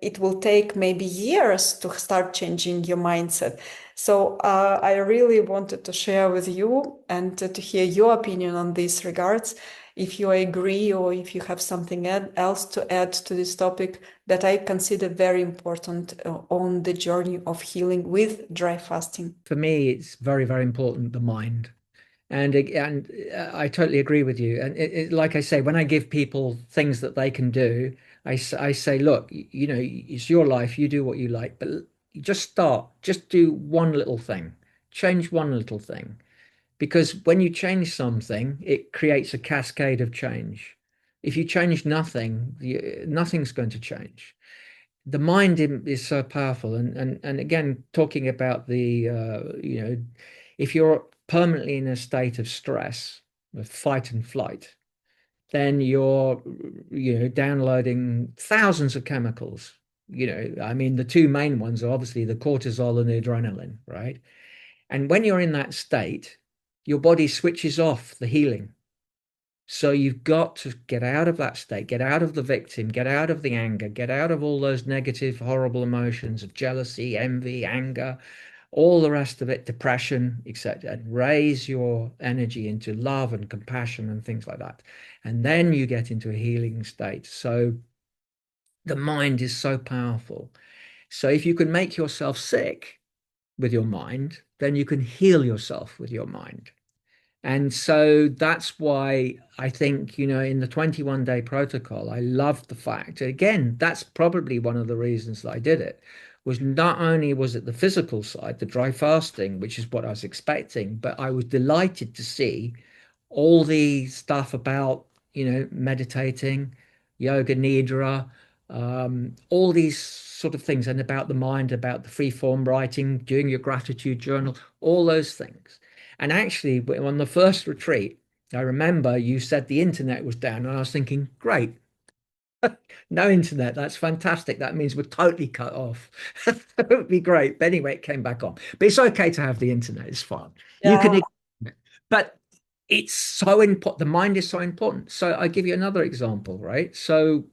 it will take maybe years to start changing your mindset. So I really wanted to share with you and to hear your opinion on these regards, if you agree or if you have something else to add to this topic that I consider very important on the journey of healing with dry fasting. For me, it's very, very important, the mind. And I totally agree with you. And like I say, when I give people things that they can do, I say, look, you know, it's your life. You do what you like, but just start. Just do one little thing. Change one little thing. Because when you change something, it creates a cascade of change. If you change nothing, nothing's going to change. The mind is so powerful. And again, talking about the, you know, if you're permanently in a state of stress, of fight and flight, then you're, you know, downloading thousands of chemicals. You know, I mean, the two main ones are obviously the cortisol and the adrenaline, right? And when you're in that state, your body switches off the healing. So you've got to get out of that state, get out of the victim, get out of the anger, get out of all those negative, horrible emotions of jealousy, envy, anger, all the rest of it, depression, etc., and raise your energy into love and compassion and things like that. And then you get into a healing state. So the mind is so powerful. So if you can make yourself sick with your mind, then you can heal yourself with your mind. And so that's why I think, you know, in the 21-day protocol, I loved the fact, again, that's probably one of the reasons that I did it, was not only was it the physical side, the dry fasting, which is what I was expecting, but I was delighted to see all the stuff about, you know, meditating, yoga nidra, all these sort of things, and about the mind, about the free form writing, doing your gratitude journal, all those things. And actually, on the first retreat, I remember you said the internet was down, and I was thinking, great, no internet. That's fantastic. That means we're totally cut off. That would be great. But anyway, it came back on. But it's okay to have the internet. It's fine. You Yeah. can, but it's so important. The mind is so important. So I give you another example, right? So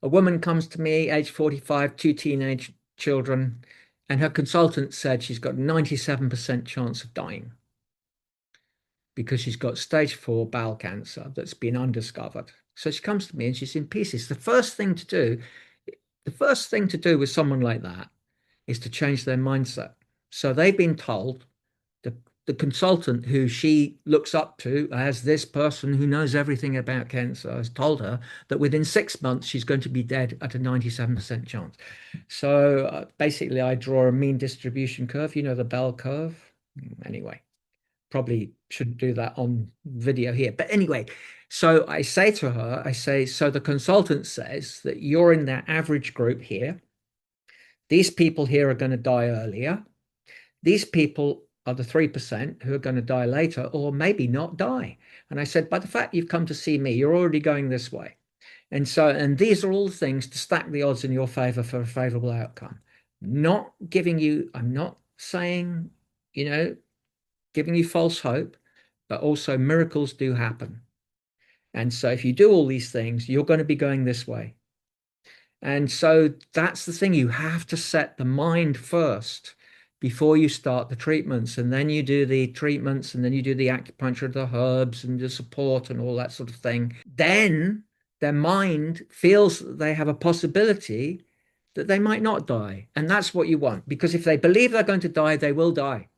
a woman comes to me, age 45, two teenage children, and her consultant said she's got 97% chance of dying because she's got stage 4 bowel cancer that's been undiscovered. So she comes to me and she's in pieces. The first thing to do with someone like that is to change their mindset. So they've been told the the consultant who she looks up to as this person who knows everything about cancer has told her that within 6 months she's going to be dead at a 97% chance. So basically, I draw a mean distribution curve, you know, the bell curve. Anyway, probably shouldn't do that on video here. But anyway, so I say to her, I say, so the consultant says that you're in their average group here. These people here are going to die earlier. These people are the 3% who are going to die later or maybe not die. And I said, by the fact you've come to see me, you're already going this way. And so, and these are all things to stack the odds in your favor for a favorable outcome. Not giving you, I'm not saying, you know, giving you false hope, but also miracles do happen. And so if you do all these things, you're going to be going this way. And so that's the thing. You have to set the mind first before you start the treatments. And then you do the treatments, and then you do the acupuncture, the herbs, and the support, and all that sort of thing. Then their mind feels that they have a possibility that they might not die. And that's what you want. Because if they believe they're going to die, they will die.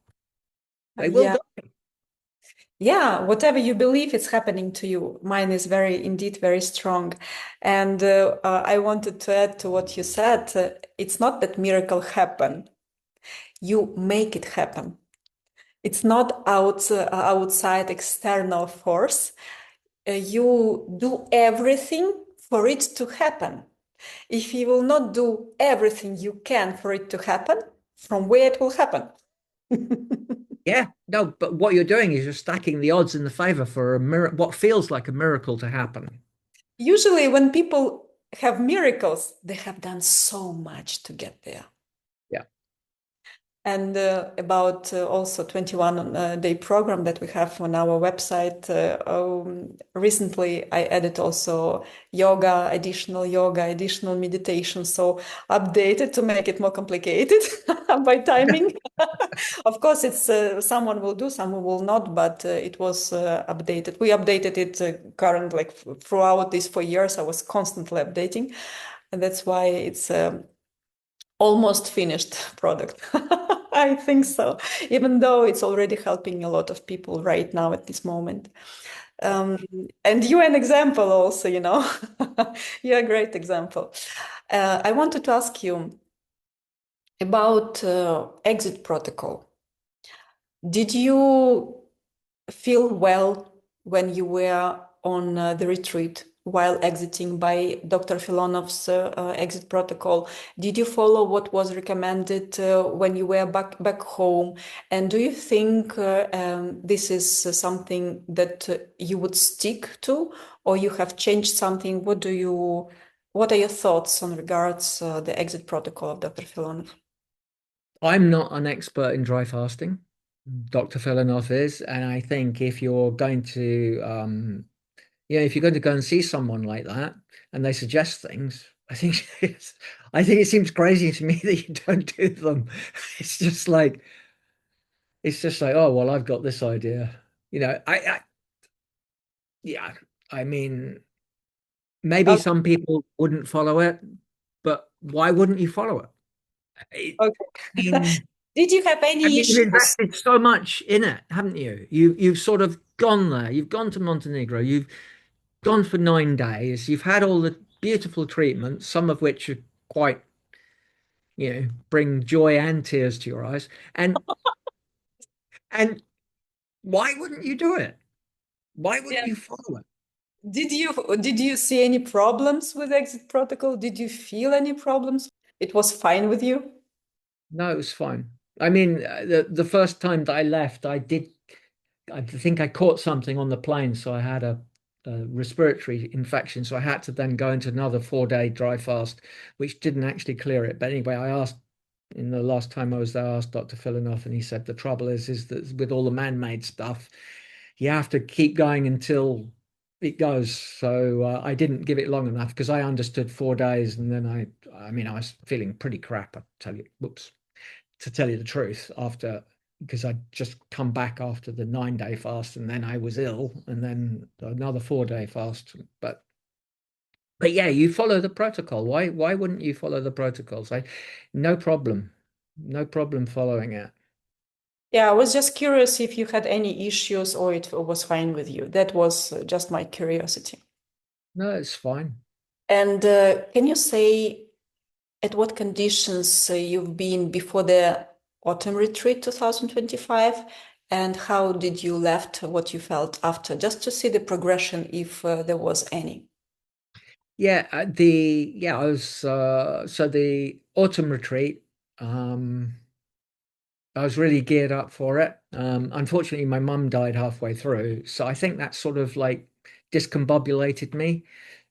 They will Yeah. die. Yeah, whatever you believe, it's happening to you. Mine is indeed very strong. And I wanted to add to what you said. It's not that miracle happen. You make it happen. It's not outside external force. You do everything for it to happen. If you will not do everything you can for it to happen, from where it will happen? Yeah, no, but what you're doing is you're stacking the odds in the favor for what feels like a miracle to happen. Usually, when people have miracles, they have done so much to get there. Yeah. And about also 21-day program that we have on our website. Recently, I added also additional meditation. So updated to make it more complicated by timing. Of course, it's someone will do, someone will not, but it was updated. We updated it current, like throughout these 4 years. I was constantly updating, and that's why it's almost finished product. I think so, even though it's already helping a lot of people right now at this moment. And you're an example also, you know, you're a great example. I wanted to ask you about exit protocol. Did you feel well when you were on the retreat while exiting by Dr. Filonov's exit protocol? Did you follow what was recommended when you were back home? And do you think this is something that you would stick to, or you have changed something? What are your thoughts on regards the exit protocol of Dr. Filonov? I'm not an expert in dry fasting. Dr. Filonov is, and I think if you're going to, if you're going to go and see someone like that and they suggest things, I think it seems crazy to me that you don't do them. It's just like, oh, well, I've got this idea. Yeah, I mean, maybe Okay. some people wouldn't follow it, but why wouldn't you follow it? I Okay. mean, Did you have I any mean, you've issues? invested so much in it, haven't you? You've sort of gone there. You've gone to Montenegro. You've gone for 9 days. You've had all the beautiful treatments, some of which are quite, bring joy and tears to your eyes. And why wouldn't you do it? Why wouldn't Yeah. you follow it? Did you see any problems with exit protocol? Did you feel any problems? It was fine with you? No, it was fine. I mean, the first time that I left, I think I caught something on the plane, so I had a respiratory infection. So I had to then go into another 4-day dry fast, which didn't actually clear it. But anyway, I asked in the last time I was there, I asked Dr. Filonov, and he said the trouble is that with all the man-made stuff, you have to keep going until it goes. So I didn't give it long enough because I understood 4 days, and then I mean, I was feeling pretty crap. I tell you, whoops, to tell you the truth, after because I'd just come back after the 9-day fast, and then I was ill, and then another 4-day fast. But yeah, you follow the protocol. Why wouldn't you follow the protocols? No problem, no problem following it. Yeah, I was just curious if you had any issues or it was fine with you. That was just my curiosity. No, it's fine. And can you say at what conditions you've been before the autumn retreat 2025, and how did you left what you felt after, just to see the progression if there was any? Yeah, I was so the autumn retreat. Um, I was really geared up for it. Unfortunately, my mum died halfway through, so I think that sort of like discombobulated me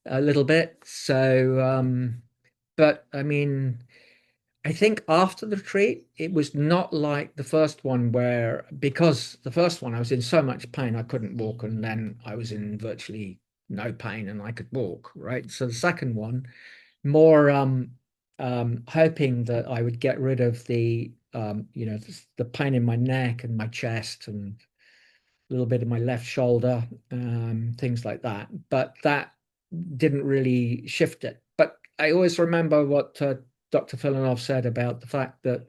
a little bit. So, but I mean, I think after the retreat, it was not like the first one where, because the first one I was in so much pain I couldn't walk, and then I was in virtually no pain and I could walk, right? So the second one, more hoping that I would get rid of the pain in my neck and my chest and a little bit of my left shoulder, things like that. But that didn't really shift it. But I always remember what Dr. Filonov said about the fact that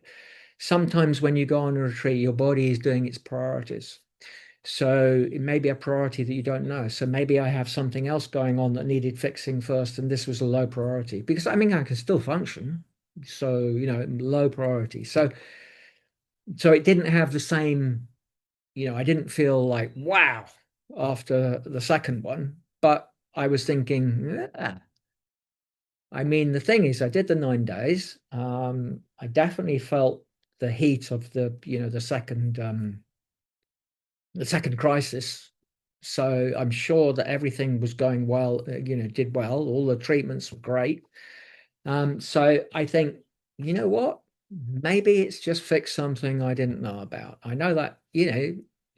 sometimes when you go on a retreat, your body is doing its priorities. So it may be a priority that you don't know. So maybe I have something else going on that needed fixing first, and this was a low priority because I mean I can still function. So, low priority. So it didn't have the same, I didn't feel like wow after the second one, but I was thinking, yeah. I mean, the thing is, I did the 9 days. I definitely felt the heat of the second crisis. So I'm sure that everything was going well, did well. All the treatments were great. So I think, you know what? Maybe it's just fixed something I didn't know about. I know that,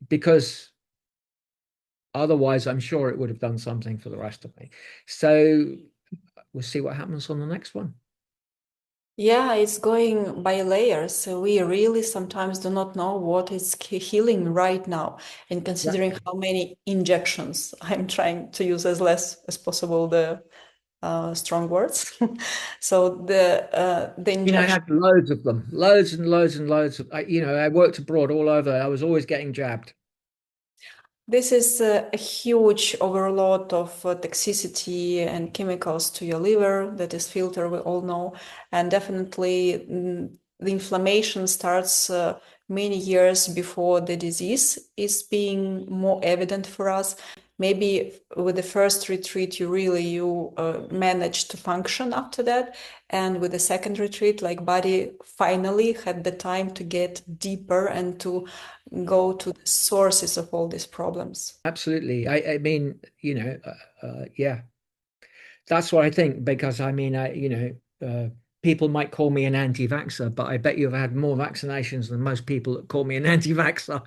because otherwise I'm sure it would have done something for the rest of me. So we'll see what happens on the next one. Yeah, it's going by layers. So we really sometimes do not know what is healing right now. And considering Exactly. how many injections, I'm trying to use as less as possible the strong words. So the I injection. had loads of them, loads and loads and loads of, I worked abroad all over. I was always getting jabbed. This is a huge overload of toxicity and chemicals to your liver that is filtered, we all know. And definitely the inflammation starts many years before the disease is being more evident for us. Maybe with the first retreat, you managed to function after that. And with the second retreat, like body finally had the time to get deeper and to go to the sources of all these problems. Absolutely. I mean, yeah, that's what I think because I mean, people might call me an anti-vaxxer, but I bet you've had more vaccinations than most people that call me an anti-vaxxer.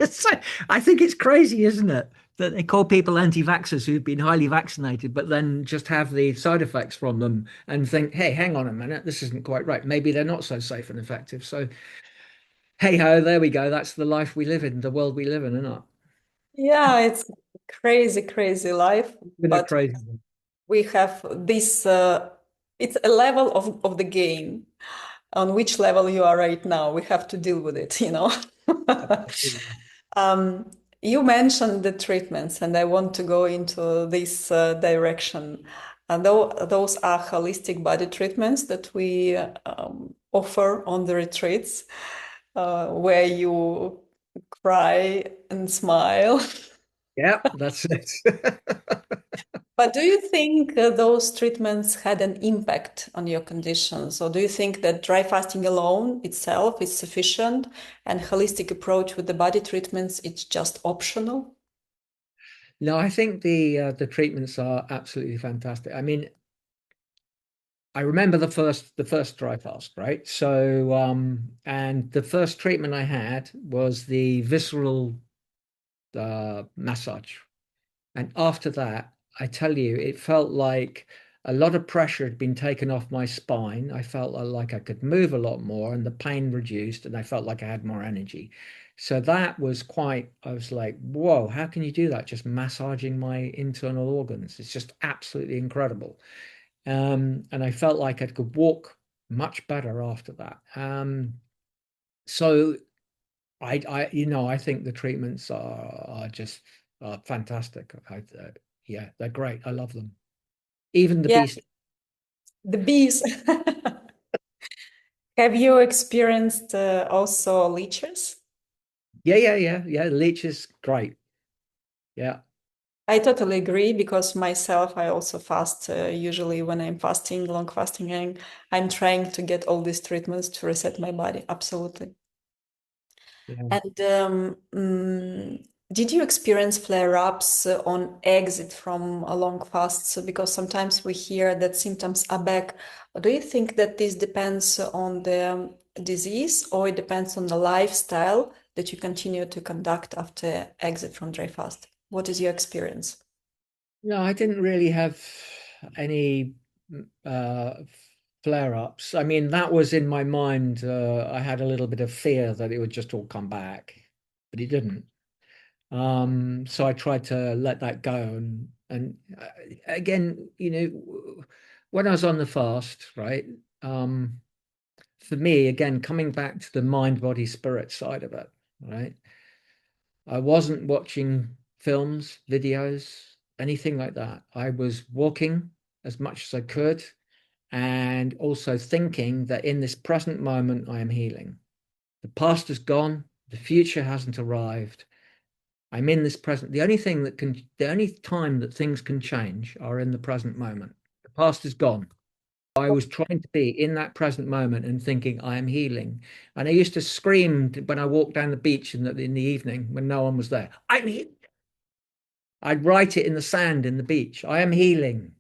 So, I think it's crazy, isn't it? That they call people anti-vaxxers who've been highly vaccinated, but then just have the side effects from them and think, hey, hang on a minute, this isn't quite right. Maybe they're not so safe and effective. So, hey ho, there we go. That's the life we live in, the world we live in, isn't it? Yeah, it's crazy, crazy life, Isn't it but crazy? we have this, it's a level of the game. On which level you are right now, we have to deal with it, you know. Absolutely. Um, you mentioned the treatments, and I want to go into this direction. Though those are holistic body treatments that we offer on the retreats, where you cry and smile. Yeah, that's it. But do you think those treatments had an impact on your conditions? Or do you think that dry fasting alone itself is sufficient and holistic approach with the body treatments, it's just optional? No, I think the treatments are absolutely fantastic. I mean, I remember the first dry fast, right? So and the first treatment I had was the visceral massage. And after that, I tell you, it felt like a lot of pressure had been taken off my spine. I felt like I could move a lot more and the pain reduced, and I felt like I had more energy. So that was I was like, whoa, how can you do that? Just massaging my internal organs. It's just absolutely incredible. And I felt like I could walk much better after that. So I think the treatments are just fantastic. Yeah, they're great. I love them. Even the Yeah, beast. the bees. Have you experienced also leeches? Yeah. Leech is great. Yeah. I totally agree because myself, I also fast. Usually, when I'm fasting, long fasting, I'm trying to get all these treatments to reset my body. Absolutely. Yeah. And did you experience flare-ups on exit from a long fast? So, because sometimes we hear that symptoms are back. Do you think that this depends on the disease or it depends on the lifestyle that you continue to conduct after exit from dry fast? What is your experience? No, I didn't really have any uh, flare-ups. I mean, that was in my mind. I had a little bit of fear that it would just all come back, but it didn't. So I tried to let that go. And again, when I was on the fast, right? Um, for me, again, coming back to the mind, body, spirit side of it, right? I wasn't watching films, videos, anything like that. I was walking as much as I could and also thinking that in this present moment, I am healing. The past is gone, the future hasn't arrived. I'm in this present. The only time that things can change are in the present moment. The past is gone. I was trying to be in that present moment and thinking I am healing. And I used to scream when I walked down the beach in the evening when no one was there. I'm healing. I'd write it in the sand in the beach. I am healing.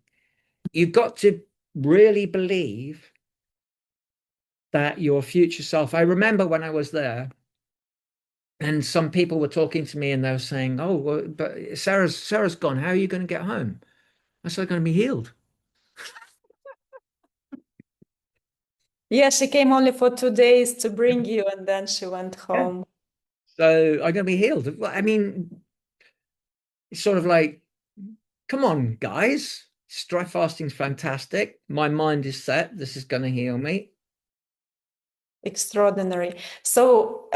You've got to really believe that your future self. I remember when I was there, and some people were talking to me, and they were saying, "Oh, well, but Sarah's gone. How are you going to get home?" I said, "I'm going to be healed." Yeah, she came only for 2 days to bring you, and then she went Yeah. home. So I'm going to be healed. Well, I mean, it's sort of like, come on, guys. Dry fasting's fantastic. My mind is set. This is going to heal me. Extraordinary. So,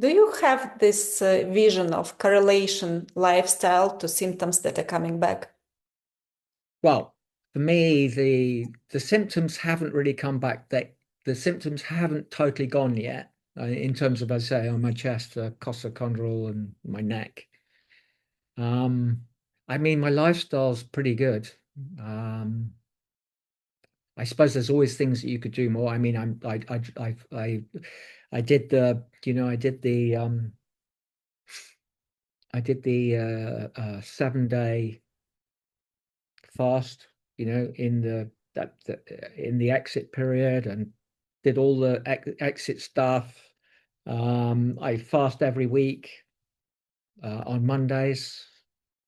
do you have this vision of correlation lifestyle to symptoms that are coming back? Well, for me, the symptoms haven't really come back. The symptoms haven't totally gone yet. In terms of, I say, on my chest, costochondral, and my neck. Um, I mean, my lifestyle's pretty good. Um, I suppose there's always things that you could do more. I mean, I did I did the 7 day fast, in in the exit period, and did all the exit stuff. I fast every week on Mondays,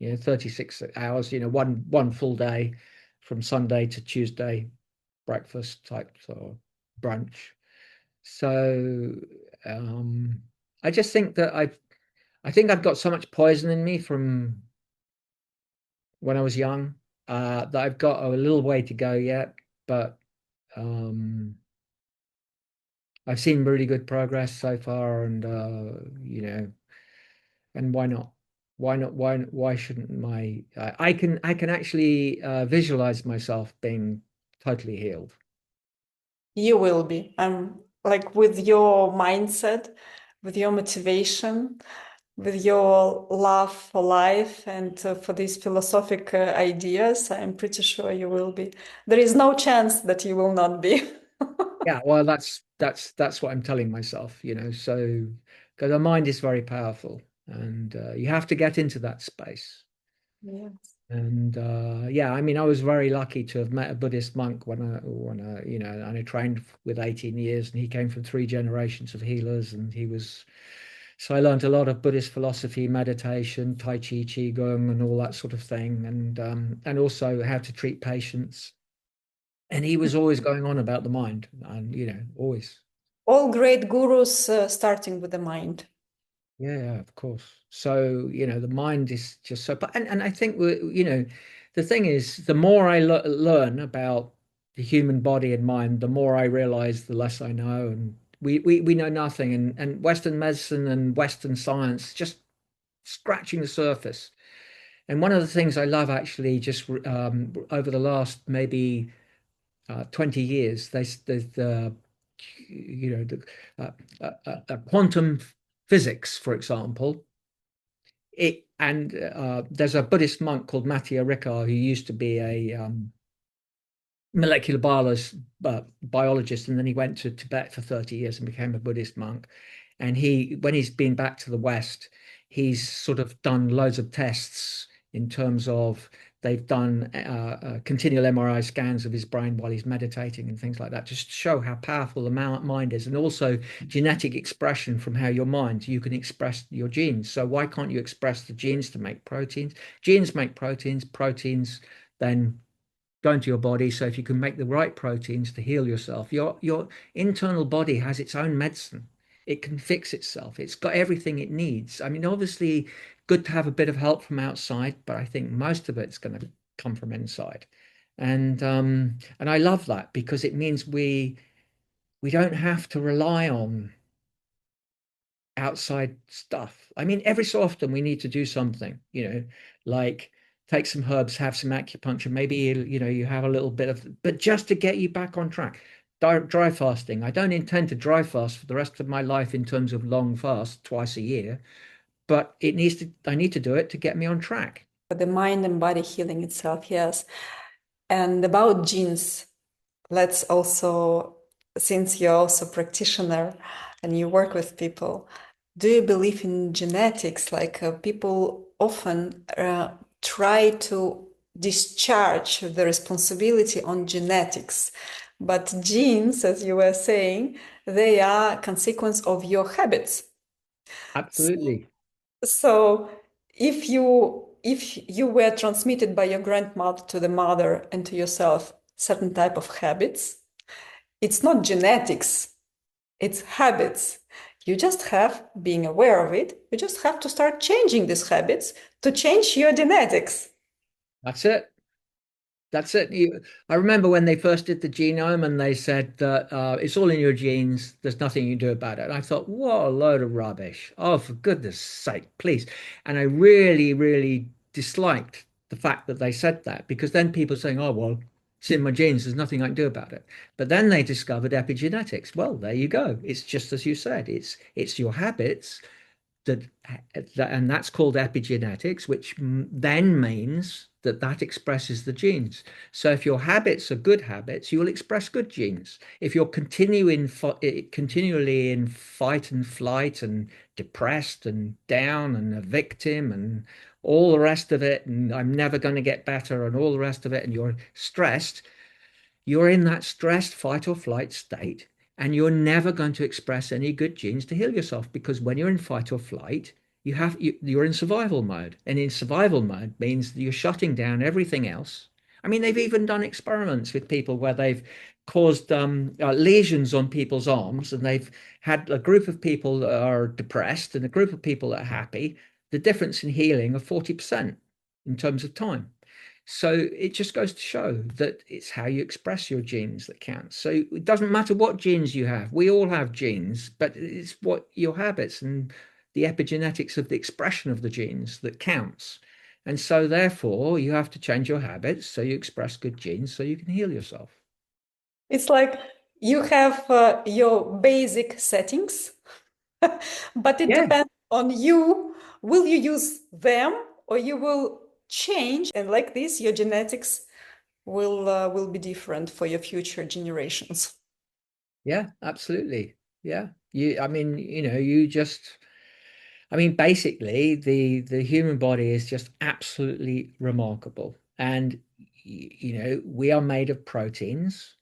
36 hours, one full day from Sunday to Tuesday, breakfast type or brunch. So um, I just think that I think I've got so much poison in me from when I was young, that I've got a little way to go yet, but um, I've seen really good progress so far, and and why not? Why not? Why shouldn't I can actually visualize myself being totally healed. You will be. Like with your mindset, with your motivation, with your love for life and for these philosophic ideas, I'm pretty sure you will be. There is no chance that you will not be. Yeah, well, that's what I'm telling myself, so because the mind is very powerful, and you have to get into that space. Yes. And yeah, I mean, I was very lucky to have met a Buddhist monk and I trained with 18 years, and he came from 3 generations of healers, and so I learned a lot of Buddhist philosophy, meditation, Tai Chi, Qigong, and all that sort of thing, and also how to treat patients. And he was always going on about the mind, and always. All great gurus starting with the mind. Yeah, of course. So, the mind is just so, but, and I think, the thing is, the more I learn about the human body and mind, the more I realize the less I know. And We know nothing, and Western medicine and Western science just scratching the surface. And one of the things I love actually, just over the last maybe 20 years, there's the you know the quantum physics, for example. There's a Buddhist monk called Matthew Ricard who used to be a molecular biologist, and then he went to Tibet for 30 years and became a Buddhist monk. And when he's been back to the West, he's sort of done loads of tests in terms of they've done continual MRI scans of his brain while he's meditating and things like that, just to show how powerful the mind is, and also genetic expression from how your mind, you can express your genes. So why can't you express the genes to make proteins? Genes make proteins, proteins then go into your body. So if you can make the right proteins to heal yourself, your internal body has its own medicine. It can fix itself. It's got everything it needs. I mean, obviously, good to have a bit of help from outside, but I think most of it's going to come from inside. And I love that because it means we don't have to rely on outside stuff. I mean, every so often we need to do something, like take some herbs, have some acupuncture, maybe, you have a little bit of, but just to get you back on track. Dry fasting. I don't intend to dry fast for the rest of my life in terms of long fast twice a year, but I need to do it to get me on track. The mind and body healing itself, yes. And about genes, let's also, since you're also a practitioner and you work with people, do you believe in genetics? Like people often try to discharge the responsibility on genetics, but genes, as you were saying, they are a consequence of your habits. Absolutely. So if you were transmitted by your grandmother to the mother and to yourself certain type of habits, it's not genetics, it's habits. You just have, being aware of it, you just have to start changing these habits to change your genetics. That's it. That's it. I remember when they first did the genome and they said that it's all in your genes. There's nothing you can do about it. And I thought, what a load of rubbish. Oh, for goodness sake, please. And I really, really disliked the fact that they said that, because then people saying, oh, well, it's in my genes. There's nothing I can do about it. But then they discovered epigenetics. Well, there you go. It's just as you said. It's your habits that, and that's called epigenetics, which then means that expresses the genes. So if your habits are good habits, you will express good genes. If you're continually in fight and flight and depressed and down and a victim and all the rest of it, and I'm never going to get better and all the rest of it, and you're stressed, you're in that stressed fight or flight state, and you're never going to express any good genes to heal yourself, because when you're in fight or flight, you're in survival mode, and in survival mode means that you're shutting down everything else. I mean, they've even done experiments with people where they've caused lesions on people's arms, and they've had a group of people that are depressed and a group of people that are happy. The difference in healing of 40% in terms of time. So it just goes to show that it's how you express your genes that counts. So it doesn't matter what genes you have. We all have genes, but it's what your habits and the epigenetics of the expression of the genes that counts. And so therefore you have to change your habits so you express good genes so you can heal yourself. It's like you have your basic settings, but it depends on you. Will you use them or you will change? And like this, your genetics will be different for your future generations. Yeah, absolutely. Yeah. Basically the human body is just absolutely remarkable. And we are made of proteins,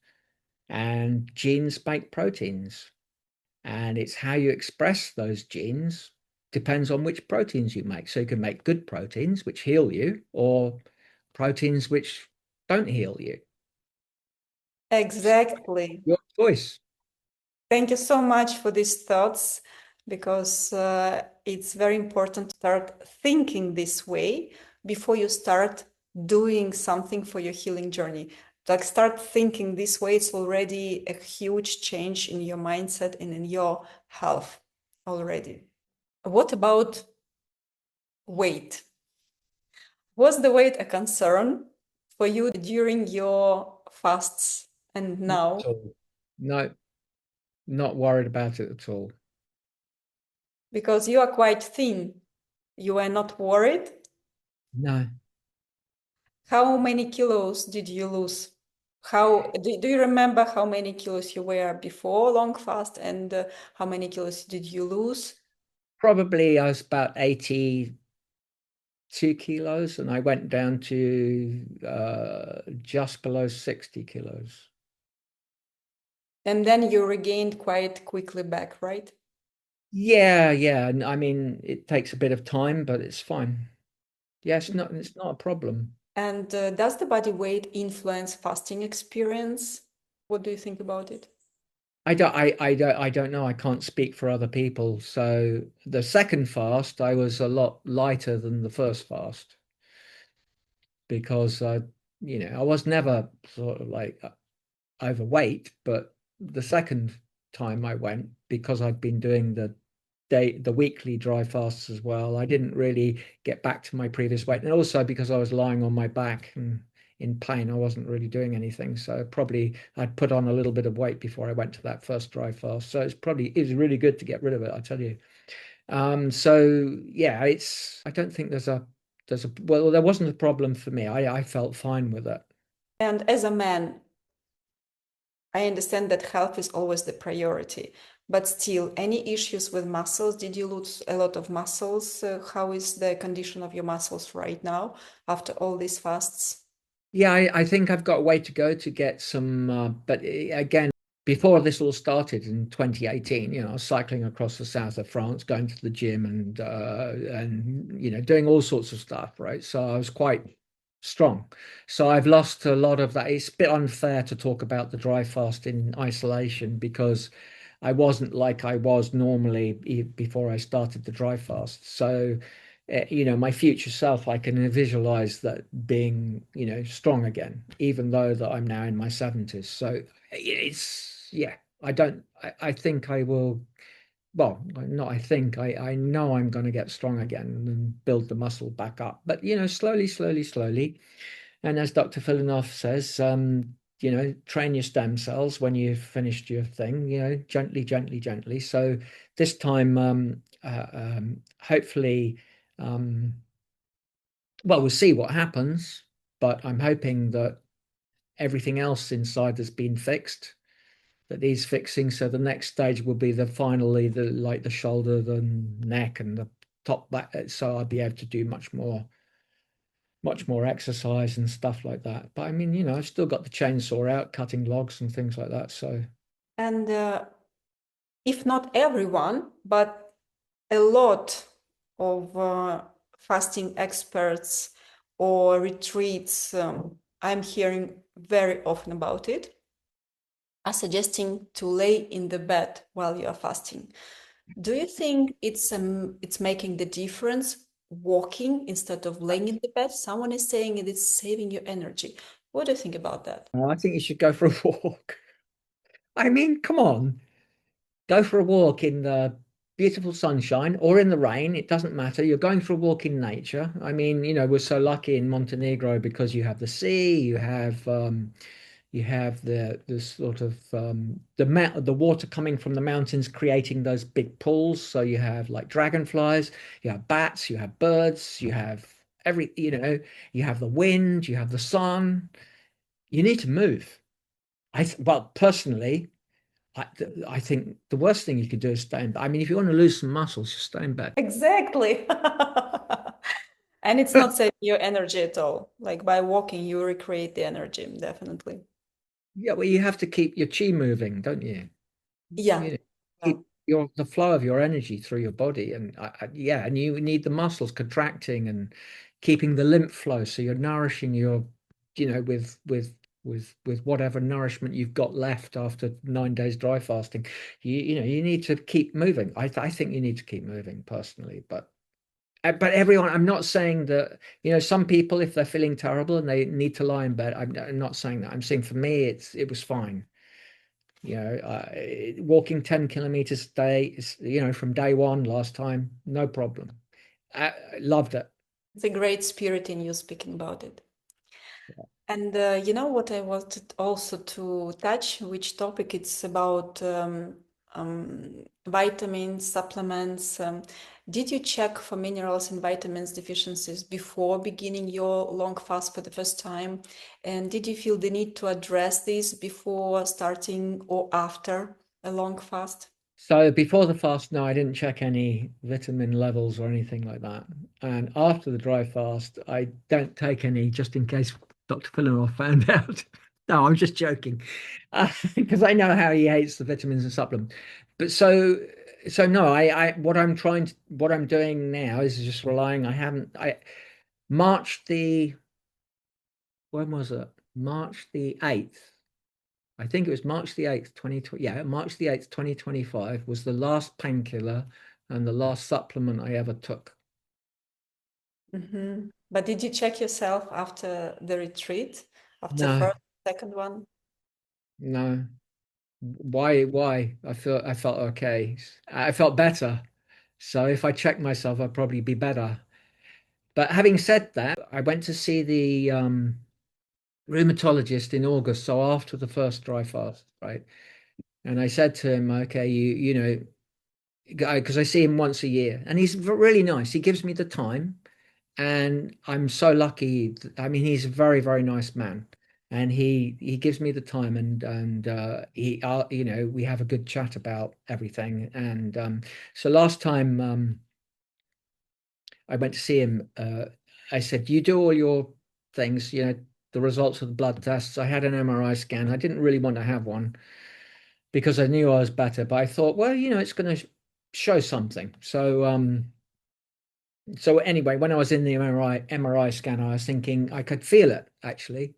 and genes make proteins. And it's how you express those genes depends on which proteins you make. So you can make good proteins which heal you, or proteins which don't heal you. Exactly. Your choice. Thank you so much for these thoughts, because it's very important to start thinking this way before you start doing something for your healing journey. like start thinking this way, it's already a huge change in your mindset and in your health already. What about weight? Was the weight a concern for you during your fasts and now? No, not worried about it at all. Because you are quite thin. You are not worried? No. How many kilos did you lose? Do you remember how many kilos you were before long fast and how many kilos did you lose? Probably I was about 82 kilos, and I went down to just below 60 kilos. And then you regained quite quickly back, right? Yeah, yeah. I mean, it takes a bit of time, but it's fine. Yeah, it's not a problem. And does the body weight influence fasting experience? What do you think about it? I don't know. I can't speak for other people. So the second fast, I was a lot lighter than the first fast because I was never sort of like overweight, but the second time I went, because I'd been doing the weekly dry fasts as well, I didn't really get back to my previous weight. And also because I was lying on my back and in pain, I wasn't really doing anything. So probably I'd put on a little bit of weight before I went to that first dry fast. So it was really good to get rid of it, I tell you. So yeah, I don't think well, there wasn't a problem for me. I felt fine with it. And as a man, I understand that health is always the priority, but still, any issues with muscles? Did you lose a lot of muscles? How is the condition of your muscles right now after all these fasts? Yeah, I think I've got a way to go to get some, but again, before this all started in 2018, I was cycling across the south of France, going to the gym and doing all sorts of stuff, right? So I was quite strong. So I've lost a lot of that. It's a bit unfair to talk about the dry fast in isolation because I wasn't like I was normally before I started the dry fast. So my future self, I can visualize that being, strong again, even though that I'm now in my 70s. So yeah, I think I will, well, not I think, I know I'm going to get strong again and build the muscle back up. But, slowly, slowly, slowly. And as Dr. Filonov says, train your stem cells when you've finished your thing, gently, gently, gently. So this time, hopefully, well, we'll see what happens, but I'm hoping that everything else inside has been fixed, that needs fixing. So the next stage will be the shoulder, the neck, and the top back. So I'll be able to do much more exercise and stuff like that. But I mean, I've still got the chainsaw out, cutting logs and things like that. So, And if not everyone, but a lot of fasting experts or retreats, I'm hearing very often about it, are suggesting to lay in the bed while you are fasting. Do you think it's making the difference walking instead of laying in the bed? Someone is saying it is saving your energy. What do you think about that? I think you should go for a walk. I mean, come on, go for a walk in the beautiful sunshine or in the rain. It doesn't matter. You're going for a walk in nature. I mean, we're so lucky in Montenegro because you have the sea, you have the sort of the water coming from the mountains creating those big pools. So you have like dragonflies, you have bats, you have birds, you have you have the wind, you have the sun. You need to move. Well, personally, I, I think the worst thing you could do is stay in bed. I mean, if you want to lose some muscles, just stay in bed. Exactly. And it's not saving your energy at all. Like by walking, you recreate the energy, definitely. Yeah, well, you have to keep your chi moving, don't you? Yeah. You know, Yeah. keep the flow of your energy through your body, and yeah, and you need the muscles contracting and keeping the lymph flow, so you're nourishing with whatever nourishment you've got left after 9 days dry fasting. You need to keep moving. I think you need to keep moving personally, but but everyone, I'm not saying that, some people, if they're feeling terrible and they need to lie in bed, I'm not saying that. I'm saying for me, it was fine. Walking 10 kilometers a day, from day one last time, no problem. I loved it. It's a great spirit in you speaking about it. And you know what I wanted also to touch, which topic it's about vitamins, supplements. Did you check for minerals and vitamins deficiencies before beginning your long fast for the first time? And did you feel the need to address this before starting or after a long fast? So before the fast, no, I didn't check any vitamin levels or anything like that. And after the dry fast, I don't take any just in case Dr. Filonov found out. No, I'm just joking, because I know how he hates the vitamins and supplements. But so no, what I'm doing now is just relying. I March the, when was it? March the 8th. I think it was March the 8th, 2020. Yeah, March the 8th, 2025 was the last painkiller and the last supplement I ever took. Mm-hmm. But did you check yourself after the retreat, after No, first, second one? no. Why? I felt okay. I felt better. So if I checked myself, I'd probably be better. But having said that, I went to see the rheumatologist in August, so after the first dry fast, right? And I said to him, okay, because I see him once a year, and he's really nice. He gives me the time, and I'm so lucky. I mean, he's a very, very nice man, and he gives me the time, and we have a good chat about everything. And so last time I went to see him, I said, "You do all your things, the results of the blood tests." I had an MRI scan. I didn't really want to have one because I knew I was better, but I thought, well, it's going to show something. So anyway, when I was in the MRI scanner, I was thinking I could feel it actually.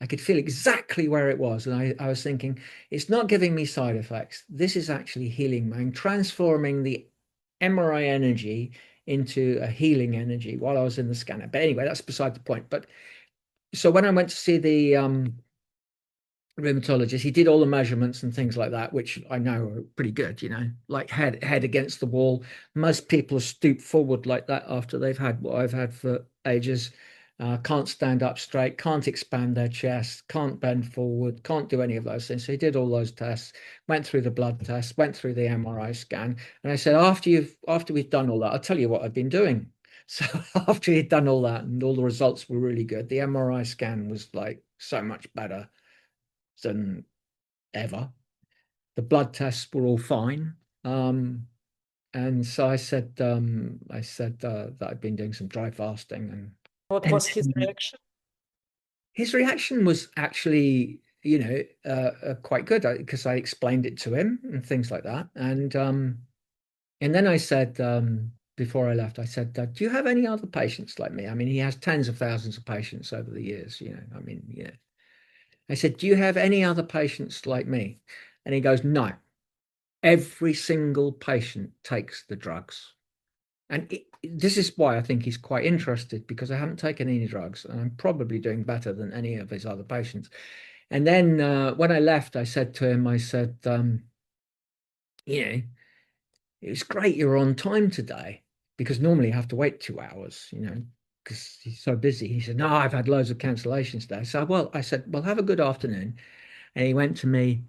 I could feel exactly where it was. And I was thinking, it's not giving me side effects. This is actually healing me. I'm transforming the MRI energy into a healing energy while I was in the scanner. But anyway, that's beside the point. But so when I went to see the rheumatologist, he did all the measurements and things like that, which I know are pretty good, like head against the wall. Most people stoop forward like that after they've had what I've had for ages. Can't stand up straight, can't expand their chest, can't bend forward, can't do any of those things. So he did all those tests, went through the blood tests, went through the MRI scan, and I said, after we've done all that, I'll tell you what I've been doing. So after he'd done all that and all the results were really good, the MRI scan was like so much better than ever. The blood tests were all fine. And so I said that I'd been doing some dry fasting, What and was his reaction? his reaction was actually, quite good because I explained it to him and things like that. And then I said, before I left, I said, "Do you have any other patients like me?" I mean, he has tens of thousands of patients over the years. I mean, I said, "Do you have any other patients like me?" And he goes, "No. Every single patient takes the drugs." And this is why I think he's quite interested, because I haven't taken any drugs and I'm probably doing better than any of his other patients. And then when I left, I said to him, I said, it was great you're on time today, because normally you have to wait 2 hours, because he's so busy. He said, "No, I've had loads of cancellations today." So, I said, "Well, have a good afternoon." And he went to me,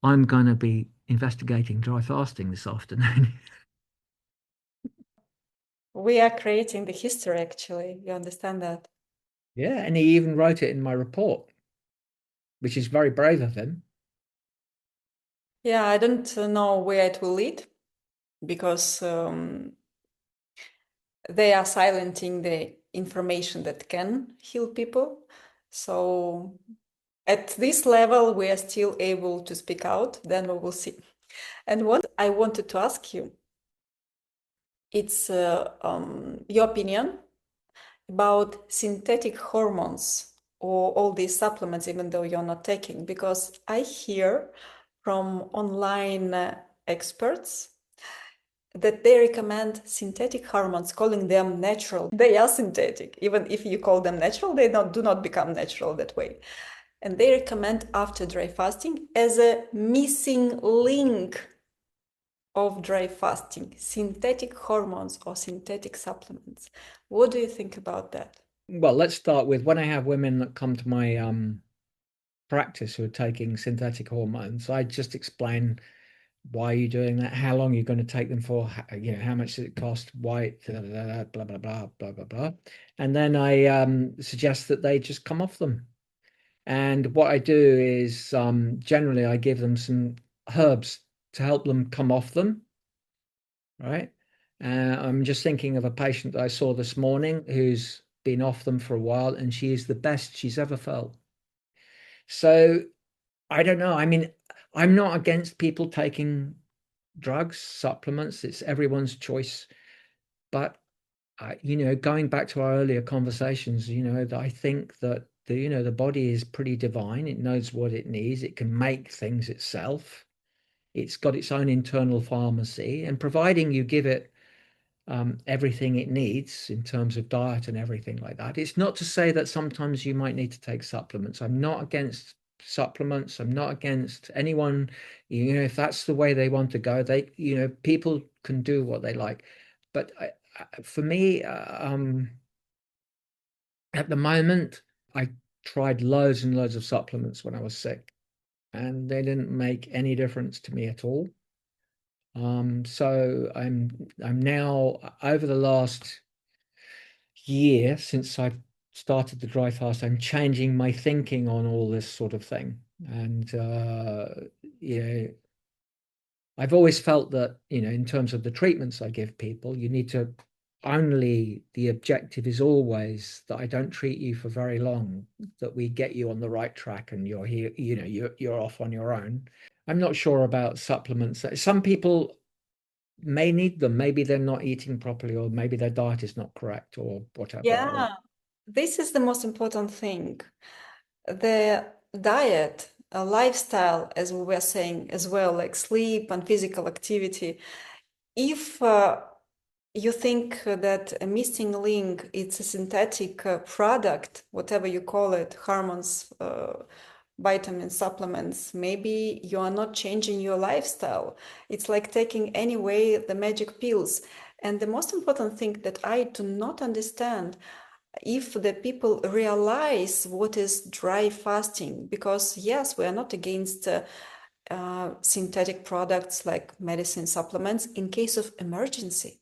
"I'm going to be investigating dry fasting this afternoon." We are creating the history, actually. You understand that? Yeah, and he even wrote it in my report, which is very brave of him. Yeah, I don't know where it will lead because they are silencing the information that can heal people. So at this level, we are still able to speak out, then we will see. And what I wanted to ask you, it's your opinion about synthetic hormones or all these supplements, even though you're not taking, because I hear from online experts that they recommend synthetic hormones, calling them natural. They are synthetic. Even if you call them natural, they do not become natural that way. And they recommend after dry fasting as a missing link of dry fasting, synthetic hormones or synthetic supplements. What do you think about that? Well, let's start with when I have women that come to my practice who are taking synthetic hormones, I just explain why are you doing that, how long you're going to take them for, how much does it cost, why, blah, blah, blah, blah, blah, blah, blah. And then I suggest that they just come off them. And what I do is generally I give them some herbs to help them come off them, right? I'm just thinking of a patient that I saw this morning who's been off them for a while, and she is the best she's ever felt. So I don't know. I mean, I'm not against people taking drugs, supplements. It's everyone's choice. But going back to our earlier conversations, I think that the body is pretty divine. It knows what it needs. It can make things itself. It's got its own internal pharmacy, and providing you give it everything it needs in terms of diet and everything like that. It's not to say that sometimes you might need to take supplements. I'm not against supplements. I'm not against anyone, if that's the way they want to go, people can do what they like. But for me, at the moment, I tried loads and loads of supplements when I was sick, and they didn't make any difference to me at all. So I'm now, over the last year since I've started the dry fast, I'm changing my thinking on all this sort of thing. And I've always felt that, in terms of the treatments I give people, you need to the objective is always that I don't treat you for very long, that we get you on the right track and you're here, you're off on your own. I'm not sure about supplements. Some people may need them. Maybe they're not eating properly, or maybe their diet is not correct, or whatever. Yeah, this is the most important thing. The diet, a lifestyle, as we were saying as well, like sleep and physical activity. If you think that a missing link, it's a synthetic product, whatever you call it, hormones, vitamin supplements, maybe you are not changing your lifestyle. It's like taking anyway the magic pills. And the most important thing that I do not understand, if the people realize what is dry fasting, because yes, we are not against synthetic products like medicine supplements in case of emergency,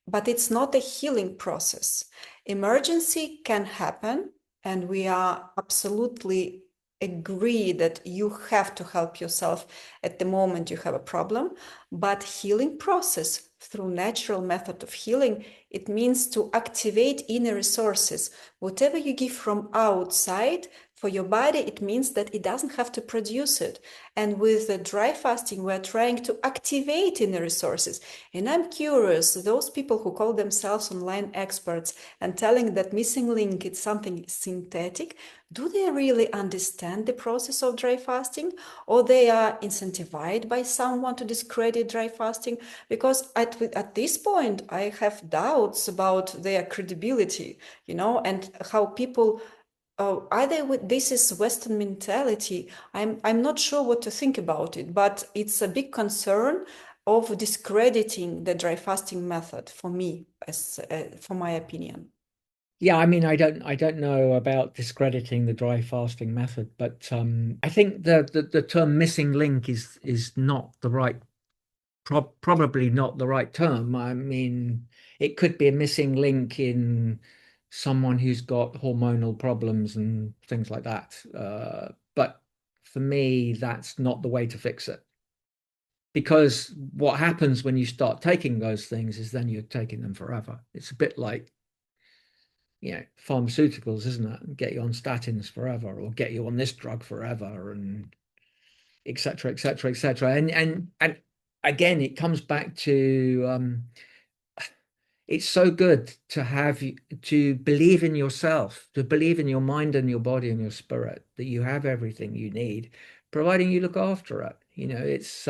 but it's not a healing process. Emergency can happen, and we are absolutely agree that you have to help yourself at the moment you have a problem. But healing process through natural method of healing, it means to activate inner resources. Whatever you give from outside for your body, it means that it doesn't have to produce it. And with the dry fasting, we're trying to activate inner resources. And I'm curious, those people who call themselves online experts and telling that missing link is something synthetic, do they really understand the process of dry fasting, or they are incentivized by someone to discredit dry fasting? Because at this point, I have doubts about their credibility, and how people either this is Western mentality. I'm not sure what to think about it, but it's a big concern of discrediting the dry fasting method for me, as for my opinion. Yeah, I mean, I don't know about discrediting the dry fasting method, but I think the term missing link is not the right, probably not the right term. I mean, it could be a missing link in someone who's got hormonal problems and things like that. But for me, that's not the way to fix it. Because what happens when you start taking those things is then you're taking them forever. It's a bit like, pharmaceuticals, isn't it? Get you on statins forever, or get you on this drug forever, and et cetera, et cetera, et cetera. And again, it comes back to it's so good to to believe in yourself, to believe in your mind and your body and your spirit, that you have everything you need, providing you look after it. It's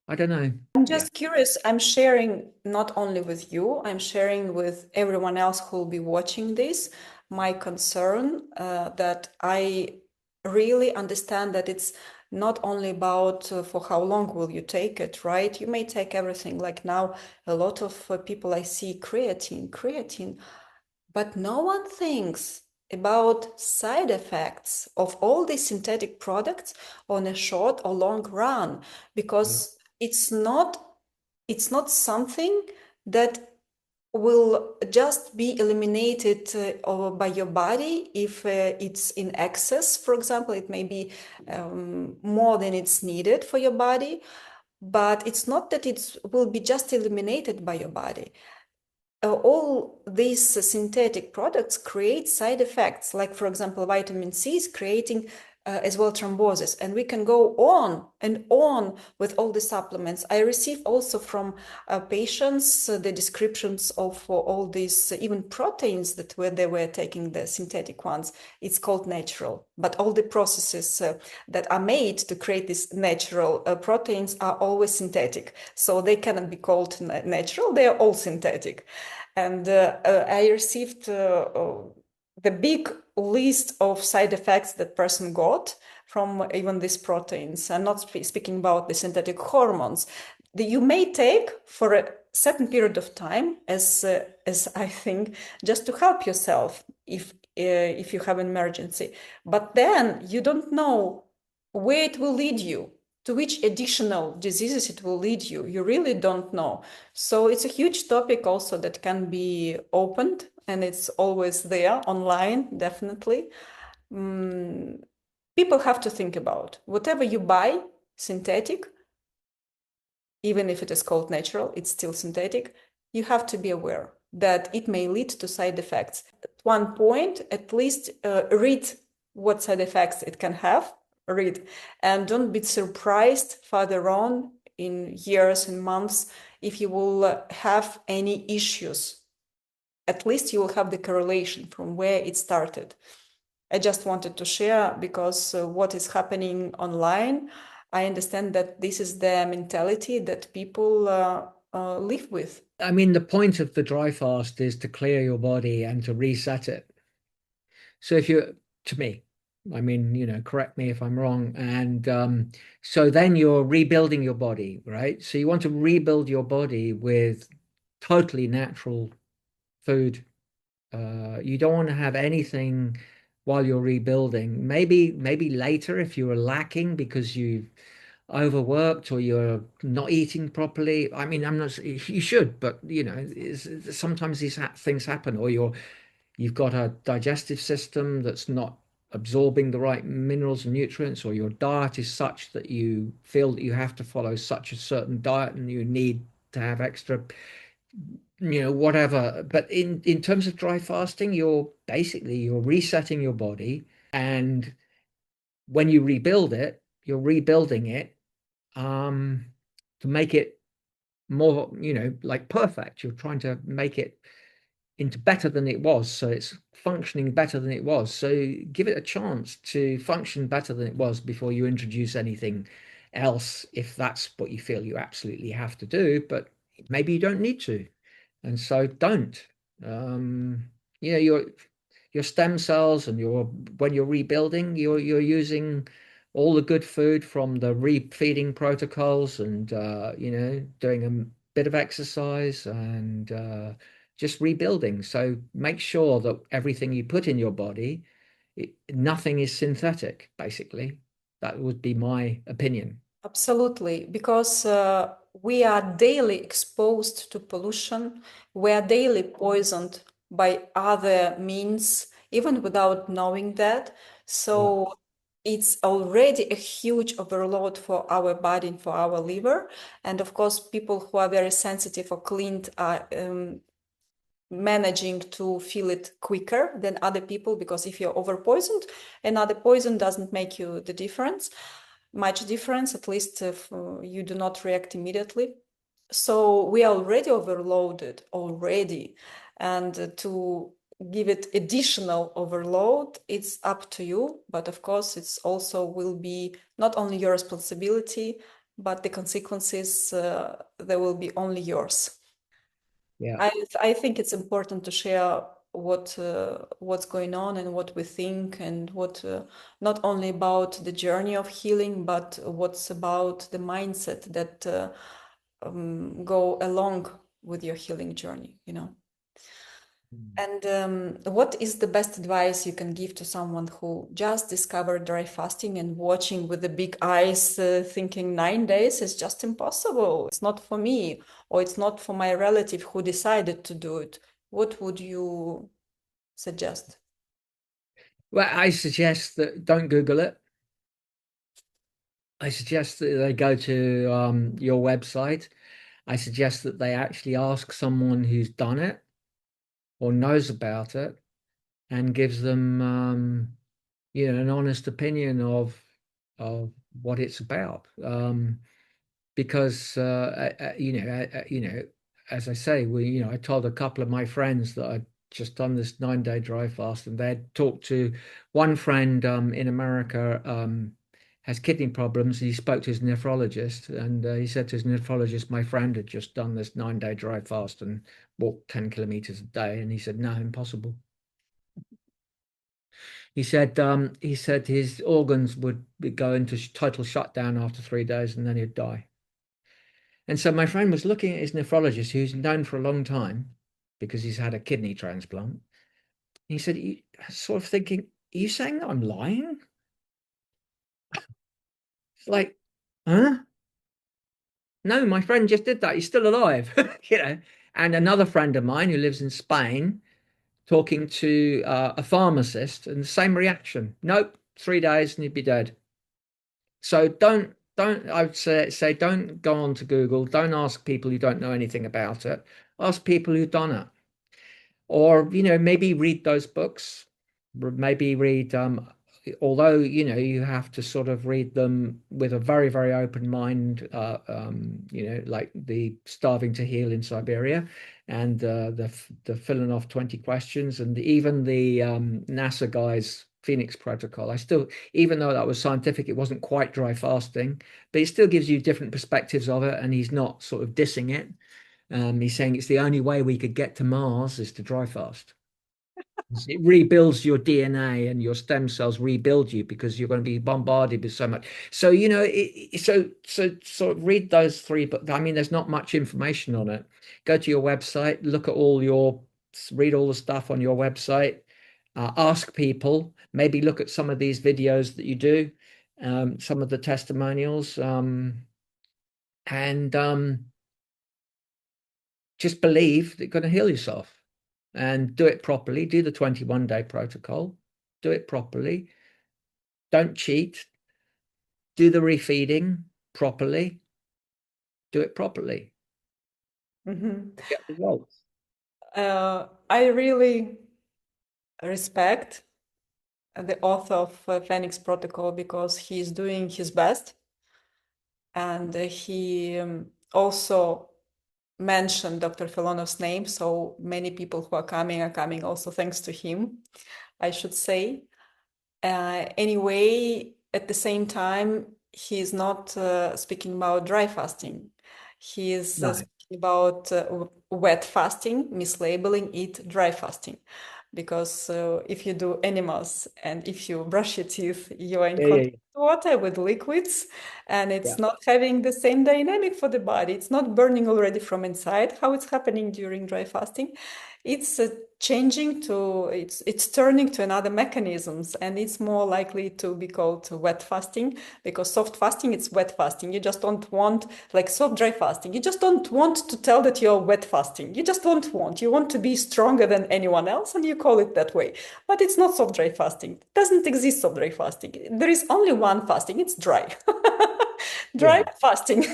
I don't know. I'm just curious. I'm sharing not only with you, I'm sharing with everyone else who will be watching this, my concern that I really understand that it's not only about for how long will you take it, right? You may take everything. Like now, a lot of people I see creatine, but no one thinks about side effects of all these synthetic products on a short or long run, because it's not something that will just be eliminated by your body if it's in excess. For example, it may be more than it's needed for your body, but it's not that it will be just eliminated by your body. All these synthetic products create side effects, like, for example, vitamin C is creating as well thrombosis, and we can go on and on with all the supplements. I receive also from patients the descriptions of all these even proteins that they were taking, the synthetic ones. It's called natural, but all the processes that are made to create these natural proteins are always synthetic, so they cannot be called natural. They are all synthetic. And I received the big list of side effects that person got from even these proteins. I'm not speaking about the synthetic hormones that you may take for a certain period of time, as I think, just to help yourself if you have an emergency. But then you don't know where it will lead you, to which additional diseases it will lead you. You really don't know. So it's a huge topic also that can be opened, and it's always there online, definitely. People have to think about whatever you buy synthetic, even if it is called natural, it's still synthetic. You have to be aware that it may lead to side effects. At one point, at least read what side effects it can have, read, and don't be surprised further on in years and months if you will have any issues. At least you will have the correlation from where it started. I just wanted to share because what is happening online, I understand that this is the mentality that people live with. I mean, the point of the dry fast is to clear your body and to reset it. So if you, to me, I mean, correct me if I'm wrong. And so then you're rebuilding your body, right? So you want to rebuild your body with totally natural food. You don't want to have anything while you're rebuilding. Maybe later if you were lacking because you've overworked or you're not eating properly. I mean, I'm not. You should, but sometimes these things happen, or you've got a digestive system that's not absorbing the right minerals and nutrients, or your diet is such that you feel that you have to follow such a certain diet and you need to have extra, whatever. But in terms of dry fasting, you're resetting your body, and when you rebuild it, you're rebuilding it to make it more, like perfect. You're trying to make it into better than it was, so it's functioning better than it was. So give it a chance to function better than it was before you introduce anything else, if that's what you feel you absolutely have to do. But maybe you don't need to, and so don't. Your stem cells and when you're rebuilding, you're using all the good food from the re-feeding protocols, and doing a bit of exercise and just rebuilding. So make sure that everything you put in your body, nothing is synthetic, basically. That would be my opinion. Absolutely, because we are daily exposed to pollution. We are daily poisoned by other means, even without knowing that. So it's already a huge overload for our body and for our liver. And of course, people who are very sensitive or cleaned are managing to feel it quicker than other people, because if you're over poisoned, another poison doesn't make you the difference, much difference, at least if you do not react immediately. So we are already overloaded already, and to give it additional overload, it's up to you. But of course, it's also will be not only your responsibility, but the consequences, they will be only yours. Yeah. I think it's important to share what's going on and what we think, and what not only about the journey of healing, but what's about the mindset that go along with your healing journey, you know. And what is the best advice you can give to someone who just discovered dry fasting and watching with the big eyes, thinking 9 days is just impossible? It's not for me, or it's not for my relative who decided to do it. What would you suggest? Well, I suggest that don't Google it. I suggest that they go to your website. I suggest that they actually ask someone who's done it or knows about it and gives them an honest opinion of what it's about. Because as I say, I told a couple of my friends that I'd just done this 9-day dry fast, and they'd talked to one friend in America, has kidney problems, and he spoke to his nephrologist, and he said to his nephrologist, my friend had just done this 9-day dry fast and walked 10 kilometers a day, and he said, no, impossible. He said his organs would go into total shutdown after 3 days, and then he'd die. And so my friend was looking at his nephrologist, who's known for a long time because he's had a kidney transplant. He said, sort of thinking, are you saying that I'm lying? It's like, huh? No, my friend just did that. He's still alive, you know. And another friend of mine who lives in Spain, talking to a pharmacist, and the same reaction. Nope, 3 days and you'd be dead. So don't I would say don't go on to Google. Don't ask people who don't know anything about it. Ask people who've done it. Or maybe read those books, maybe read although you have to sort of read them with a very, very open mind, like the Starving to Heal in Siberia, and the Filonov 20 questions, and even the NASA guys Phoenix protocol. I still, even though that was scientific, it wasn't quite dry fasting, but it still gives you different perspectives of it, and he's not sort of dissing it. He's saying it's the only way we could get to Mars is to dry fast. It rebuilds your DNA, and your stem cells rebuild you because you're going to be bombarded with so much. So, so read those three, but I mean, there's not much information on it. Go to your website, read all the stuff on your website, ask people, maybe look at some of these videos that you do, some of the testimonials, and just believe that you're going to heal yourself, and do it properly. Do the 21-day protocol. Do it properly. Don't cheat. Do the refeeding properly. Do it properly. Get results. I really respect the author of Phoenix Protocol, because he's doing his best, and he also mentioned Dr. Filonov's name, so many people who are coming also thanks to him, I should say. Anyway, at the same time, he is not speaking about dry fasting. He is No. speaking about wet fasting, mislabeling it dry fasting. Because if you do animals and if you brush your teeth, you are in Yeah, yeah, contact with water, with liquids, and it's yeah. not having the same dynamic for the body. It's not burning already from inside, how it's happening during dry fasting. It's it's turning to another mechanisms, and it's more likely to be called wet fasting, because soft fasting, it's wet fasting. You just don't want, like soft dry fasting, you just don't want to tell that you're wet fasting. You just don't want. You want to be stronger than anyone else, and you call it that way. But it's not soft dry fasting. It doesn't exist soft dry fasting. There is only one fasting. It's dry. Dry Yeah. fasting.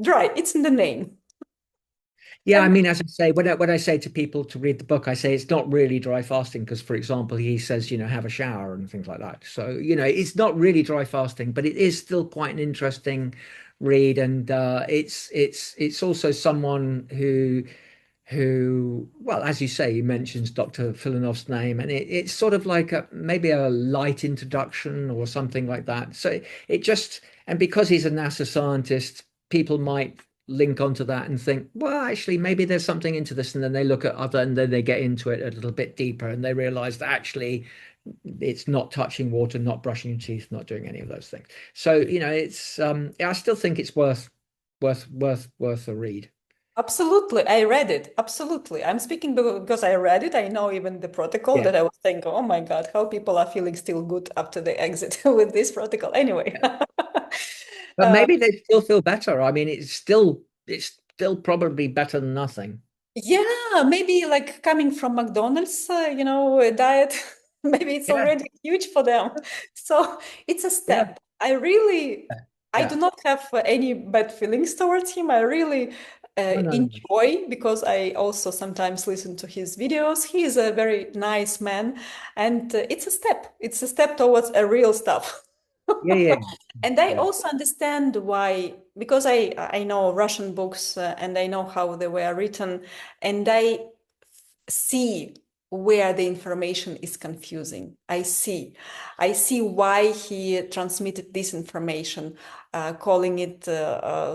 Dry. It's in the name. Yeah, I And mean, as I say, when I say to people to read the book, I say it's not really dry fasting because, for example, he says, have a shower and things like that. So, it's not really dry fasting, but it is still quite an interesting read, and it's also someone who, well, as you say, he mentions Dr. Filonov's name, and it's sort of like maybe a light introduction or something like that. So it just, And because he's a NASA scientist, people might link onto that and think, well, actually, maybe there's something into this. And then they look at other, and then they get into it a little bit deeper, and they realize that actually it's not touching water, not brushing your teeth, not doing any of those things. So, it's I still think it's worth a read. Absolutely, I read it. Absolutely. I'm speaking because I read it. I know even the protocol Yeah. that I was thinking, oh my God, how people are feeling still good after they exit with this protocol. Anyway. But maybe they still feel better. I mean, it's still probably better than nothing. Yeah, maybe like coming from McDonald's, diet, maybe it's Yeah, already huge for them. So it's a yeah. step. I do Yeah. not have any bad feelings towards him. I really No, no, no. enjoy because I also sometimes listen to his videos. He is a very nice man, and it's a step. It's a step towards a real stuff. Yeah, yeah, And I yeah, also understand why, because I know Russian books and I know how they were written, and I see where the information is confusing. I see why he transmitted this information, calling it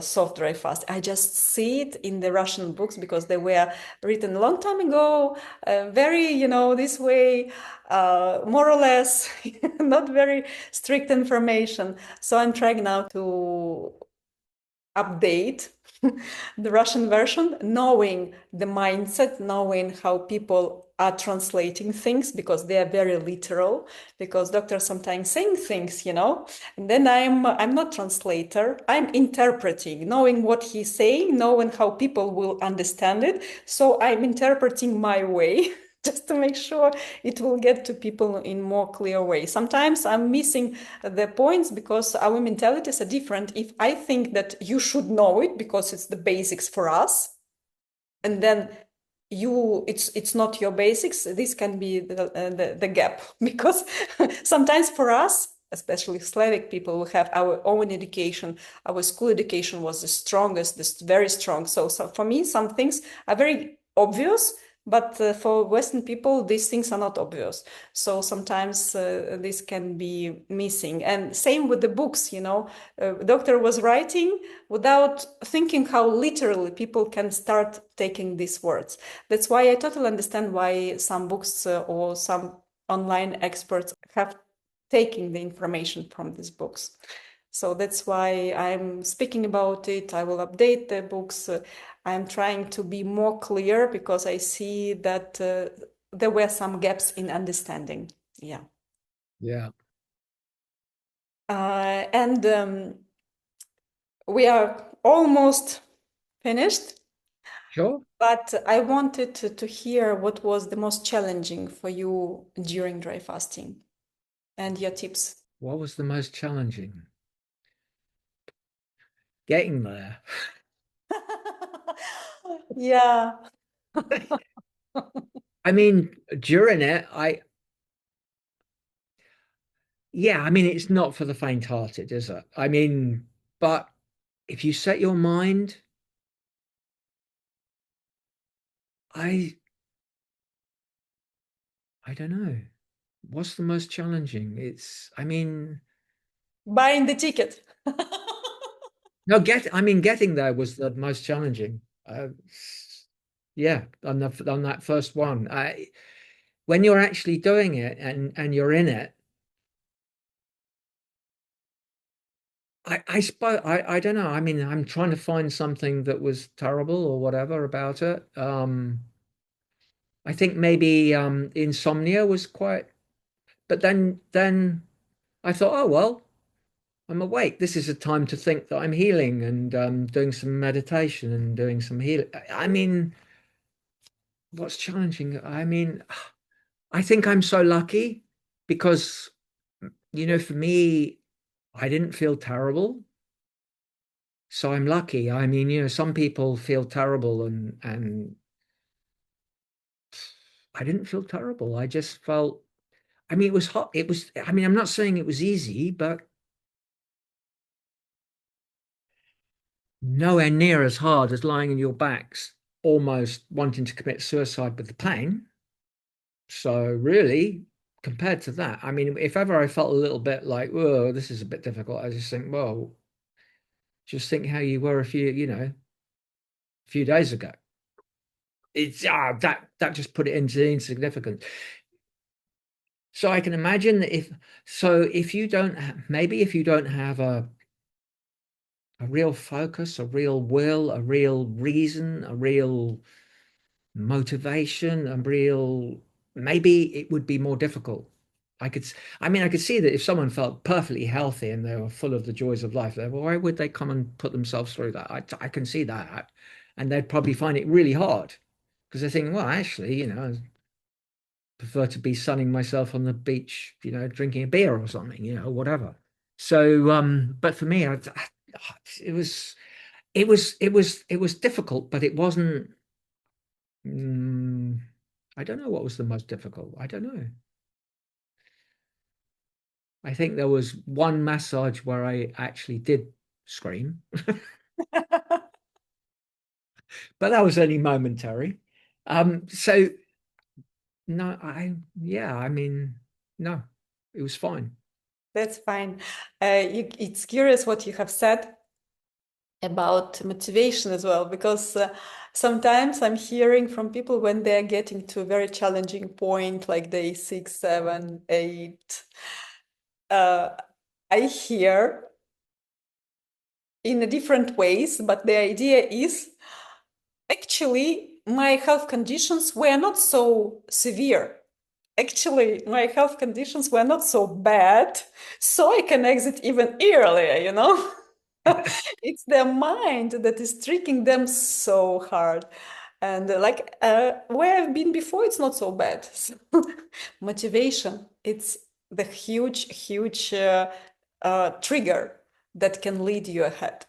soft, dry, fast. I just see it in the Russian books because they were written a long time ago, very, this way, more or less, not very strict information. So I'm trying now to update the Russian version, knowing the mindset, knowing how people are translating things because they are very literal. Because doctors sometimes saying things, and then I'm not translator. I'm interpreting, knowing what he's saying, knowing how people will understand it. So I'm interpreting my way. Just to make sure it will get to people in more clear way. Sometimes I'm missing the points because our mentalities are different. If I think that you should know it because it's the basics for us, and then it's not your basics, this can be the gap. Because sometimes for us, especially Slavic people, we have our own education. Our school education was the strongest, this very strong. So for me, some things are very obvious, but for Western people, these things are not obvious. So sometimes this can be missing. And same with the books, doctor was writing without thinking how literally people can start taking these words. That's why I totally understand why some books or some online experts have taken the information from these books. So that's why I'm speaking about it. I will update the books. I'm trying to be more clear because I see that there were some gaps in understanding. Yeah. yeah. And we are almost finished, Sure. but I wanted to hear what was the most challenging for you during dry fasting and your tips. What was the most challenging? Getting there. Yeah. I mean, during it, yeah, I mean, it's not for the faint-hearted, is it? I mean, but if you set your mind, I, I don't know. What's the most challenging? I mean, Buying the ticket. no, I mean, getting there was the most challenging. Yeah, on that first one. When you're actually doing it and you're in it, I suppose I don't know. I mean, I'm trying to find something that was terrible or whatever about it. I think maybe insomnia was quite, but then I thought, oh well, I'm awake. This is a time to think that I'm healing and doing some meditation and doing some healing. I mean, what's challenging? I mean, I think I'm so lucky because, for me, I didn't feel terrible. So I'm lucky. I mean, some people feel terrible and I didn't feel terrible. I just felt, I mean, it was hot. I mean, I'm not saying it was easy, but nowhere near as hard as lying on your backs, almost wanting to commit suicide with the pain. So really, compared to that, I mean, if ever I felt a little bit like, oh, this is a bit difficult, I just think, well, Just think how you were a few days ago. It's that just put it into insignificance. So I can imagine that if you don't maybe if you don't have a real focus, a real will, a real reason, a real motivation, a real maybe it would be more difficult. I could, I could see that if someone felt perfectly healthy and they were full of the joys of life, well, why would they come and put themselves through that? I can see that, and they'd probably find it really hard because they think, well, actually, I prefer to be sunning myself on the beach, drinking a beer or something, whatever. So, but for me, it was, it was difficult, but it wasn't. Mm, I don't know what was the most difficult. I don't know. I think there was one massage where I actually did scream, but that was only momentary. So no, yeah, no, it was fine. That's fine. It's curious what you have said about motivation as well, because sometimes I'm hearing from people when they're getting to a very challenging point, like day 6, 7, 8, I hear in a different ways, but the idea is actually my health conditions were not so severe. Actually, my health conditions were not so bad, so I can exit even earlier. It's their mind that is tricking them so hard. And where I've been before, it's not so bad. So, motivation, it's the huge trigger that can lead you ahead.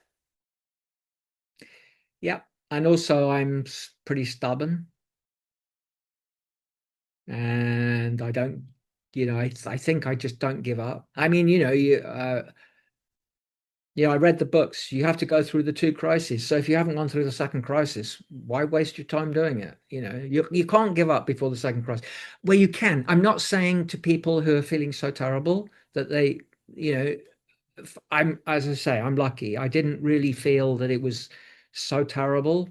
Yeah, and also I'm pretty stubborn, and I don't, I think I just don't give up. I mean, I read the books. You have to go through the two crises. So if you haven't gone through the second crisis, why waste your time doing it? You can't give up before the second crisis. Well, you can. I'm not saying to people who are feeling so terrible that they, you know, as I say, I'm lucky. I didn't really feel that it was so terrible.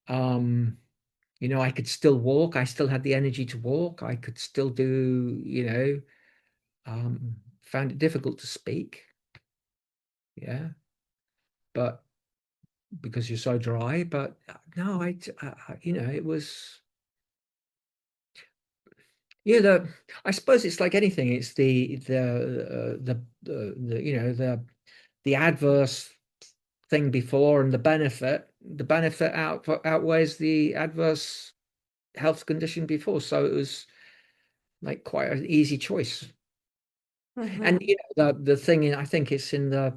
Um, I could still walk. I still had the energy to walk. I could still do, found it difficult to speak. Yeah. But because you're so dry. But no, it was, I suppose it's like anything. It's the adverse thing before and the benefit. The benefit outweighs the adverse health condition before. So it was like quite an easy choice. And Mhm. the thing I think it's in the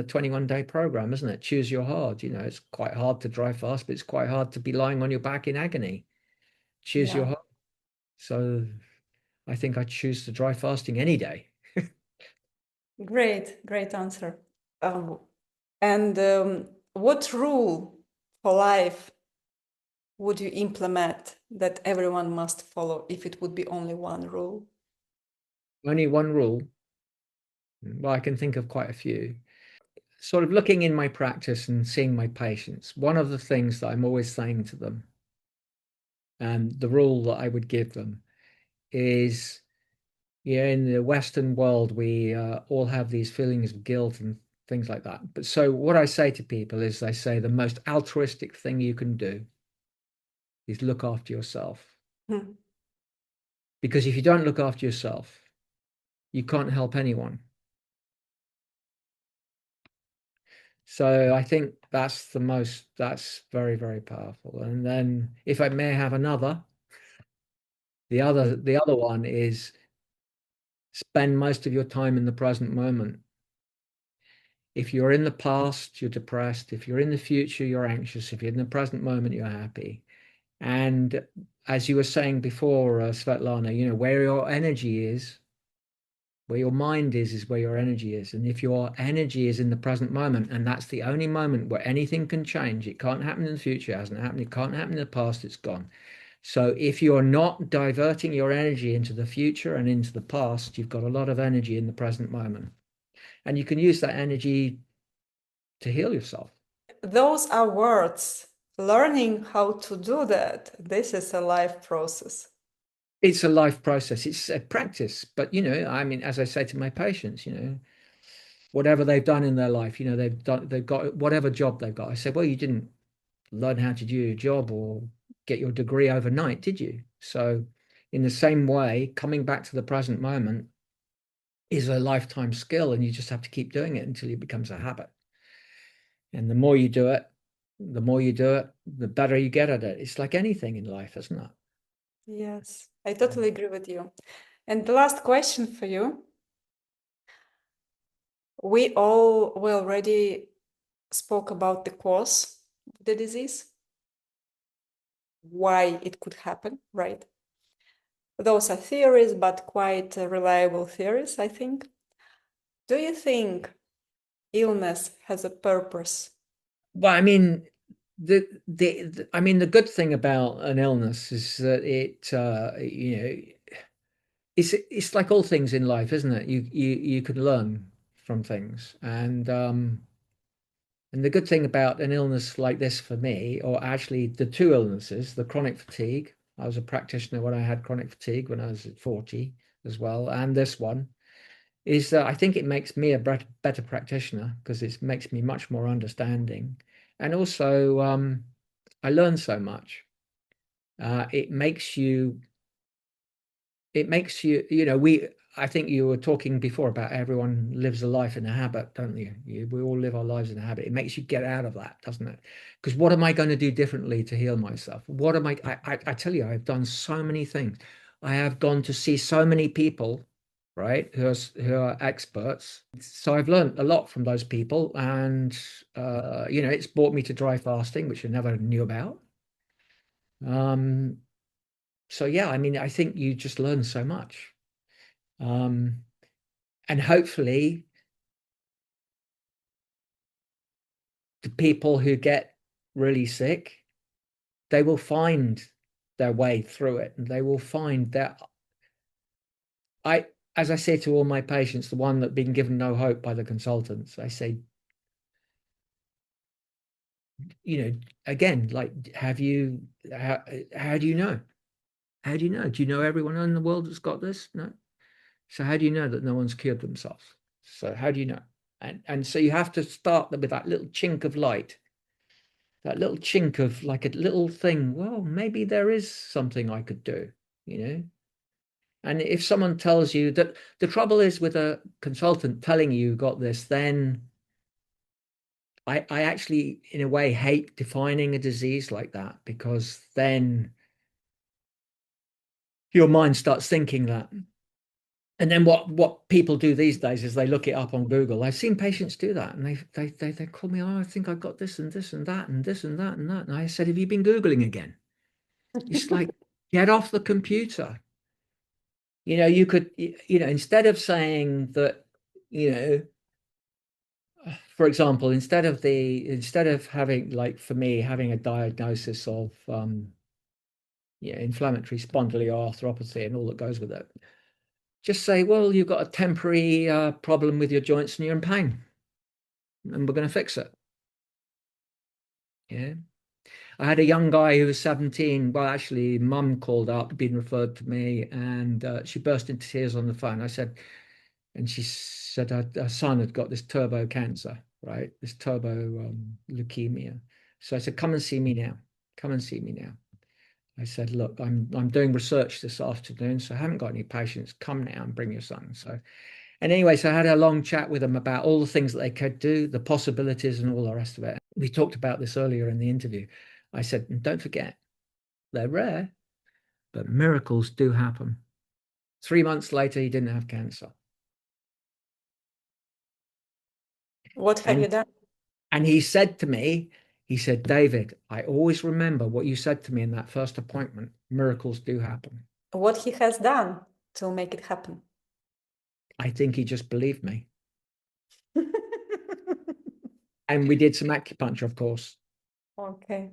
21-day program, isn't it? Choose your hard. It's quite hard to drive fast, but it's quite hard to be lying on your back in agony. Choose your Yeah, hard. So I think I choose to dry fasting any day. great answer. Um, and what rule for life would you implement that everyone must follow if it would be only one rule? Only one rule. Well, I can think of quite a few. Sort of looking in my practice and seeing my patients, one of the things that I'm always saying to them, and the rule that I would give them is, in the Western world, we all have these feelings of guilt and things like that. But so what I say to people is I say the most altruistic thing you can do is look after yourself. Hmm. Because if you don't look after yourself, you can't help anyone. So I think that's very, very powerful. And then if I may have another, the other one is spend most of your time in the present moment. If you're in the past, you're depressed. If you're in the future, you're anxious. If you're in the present moment, you're happy. And as you were saying before, Svetlana, where your energy is, where your mind is where your energy is. And if your energy is in the present moment, and that's the only moment where anything can change, it can't happen in the future, it hasn't happened, it can't happen in the past, it's gone. So if you're not diverting your energy into the future and into the past, you've got a lot of energy in the present moment. And you can use that energy to heal yourself. Those are words. Learning how to do that, this is a life process. It's a life process. It's a practice. But, you know, I mean, as I say to my patients, you know, whatever they've done in their life, you know, they've got whatever job they've got. I said, well, you didn't learn how to do your job or get your degree overnight, did you? So in the same way, coming back to the present moment is a lifetime skill, and you just have to keep doing it until it becomes a habit. And the more you do it, the better you get at it. It's like anything in life, isn't it? Yes, I totally agree with you. And the last question for you. We already spoke about the cause of the disease, why it could happen, right? Those are theories, but quite reliable theories, I think. Do you think illness has a purpose? Well, I mean, the good thing about an illness is that it you know, it's like all things in life, isn't it? You can learn from things, and the good thing about an illness like this for me, or actually the two illnesses, the chronic fatigue, I was a practitioner when I had chronic fatigue when I was at 40 as well, and this one, is that I think it makes me a better practitioner because it makes me much more understanding. And also, I learn so much. It makes you, you know, I think you were talking before about everyone lives a life in a habit, don't you? We all live our lives in a habit. It makes you get out of that, doesn't it? Because what am I going to do differently to heal myself? What am I tell you, I've done so many things. I have gone to see so many people, right, who are experts. So I've learned a lot from those people, and you know, it's brought me to dry fasting, which I never knew about. So yeah, I mean, I think you just learn so much. Um, and hopefully the people who get really sick, they will find their way through it, and they will find that as I say to all my patients, the one that been given no hope by the consultants, I say, you know, again, like, how do you know? How do you know? Do you know everyone in the world that's got this? No. So how do you know that no one's cured themselves? So how do you know? And so you have to start with that little chink of light, that little chink of like a little thing. Well, maybe there is something I could do, you know? And if someone tells you that, the trouble is with a consultant telling you got this, then I actually, in a way, hate defining a disease like that, because then your mind starts thinking that. And then what people do these days is they look it up on Google. I've seen patients do that, and they call me, oh, I think I've got this and this and that and this and that and that. And I said, have you been Googling again? It's like, get off the computer. You know, you could, you know, instead of saying that, you know, for example, instead of having, like, for me, having a diagnosis of yeah, inflammatory spondyloarthropathy and all that goes with it, just say, well, you've got a temporary problem with your joints and you're in pain, and we're going to fix it. Yeah. I had a young guy who was 17. Well, actually, mum called up, been referred to me, and she burst into tears on the phone. I said, and she said her son had got this turbo cancer, right? This turbo leukemia. So I said, come and see me now. Come and see me now. I said, look, I'm doing research this afternoon, so I haven't got any patients. Come now and bring your son. So, and anyway, so I had a long chat with them about all the things that they could do, the possibilities, and all the rest of it. We talked about this earlier in the interview. I said, and don't forget, they're rare, but miracles do happen. 3 months later, he didn't have cancer. What have you done? And he said to me, he said, David, I always remember what you said to me in that first appointment. Miracles do happen. What he has done to make it happen? I think he just believed me. And we did some acupuncture, of course. Okay.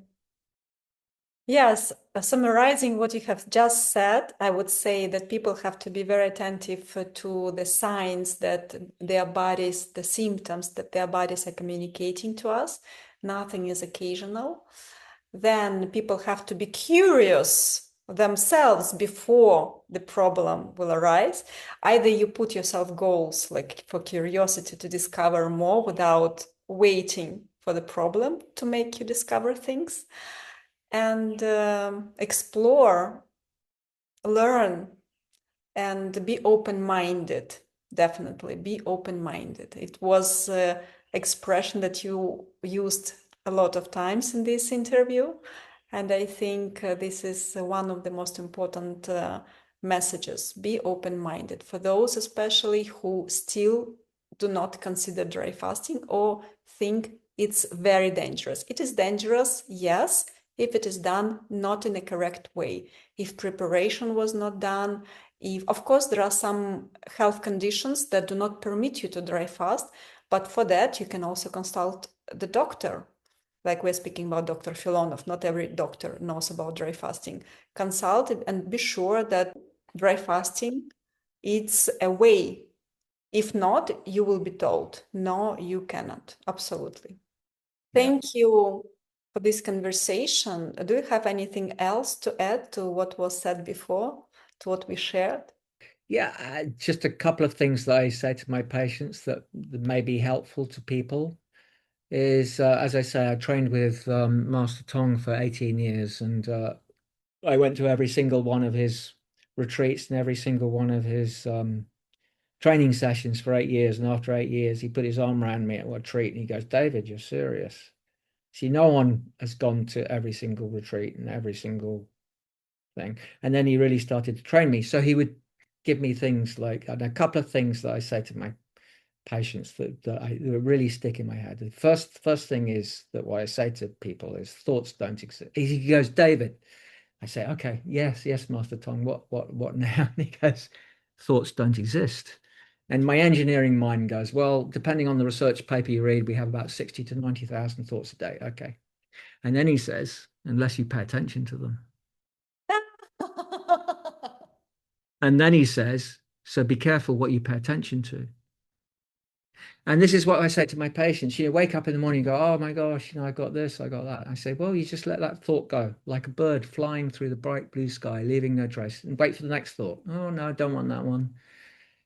Yes, summarizing what you have just said, I would say that people have to be very attentive to the signs that their bodies, the symptoms that their bodies are communicating to us. Nothing is occasional. Then people have to be curious themselves before the problem will arise. Either you put yourself goals like for curiosity to discover more without waiting for the problem to make you discover things, and explore, learn, and be open-minded. Definitely be open-minded. It was an expression that you used a lot of times in this interview, and I think this is one of the most important messages. Be open-minded for those especially who still do not consider dry fasting or think it's very dangerous. It is dangerous, yes, if it is done not in a correct way, if preparation was not done, if, of course, there are some health conditions that do not permit you to dry fast, but for that you can also consult the doctor. Like we're speaking about Dr. Filonov, not every doctor knows about dry fasting. Consult it and be sure that dry fasting it's a way. If not, you will be told, no, you cannot. Absolutely. Thank you for this conversation. Do you have anything else to add to what was said before, to what we shared? Yeah, just a couple of things that I say to my patients that may be helpful to people is, as I say, I trained with Master Tong for 18 years, and I went to every single one of his retreats and every single one of his training sessions for 8 years. And after 8 years, he put his arm around me at a retreat and he goes, David, you're serious. See, no one has gone to every single retreat and every single thing. And then he really started to train me. So he would give me things like, and a couple of things that I say to my patients that really stick in my head. The first thing is that what I say to people is thoughts don't exist. He goes, David. I say, okay, yes, Master Tong. What now? And he goes, thoughts don't exist. And my engineering mind goes, well, depending on the research paper you read, we have about 60 to 90,000 thoughts a day. Okay. And then he says, unless you pay attention to them. And then he says, so be careful what you pay attention to. And this is what I say to my patients. You wake up in the morning and go, oh my gosh, I got this, I got that. I say, well, you just let that thought go, like a bird flying through the bright blue sky, leaving no trace, and wait for the next thought. Oh no, I don't want that one.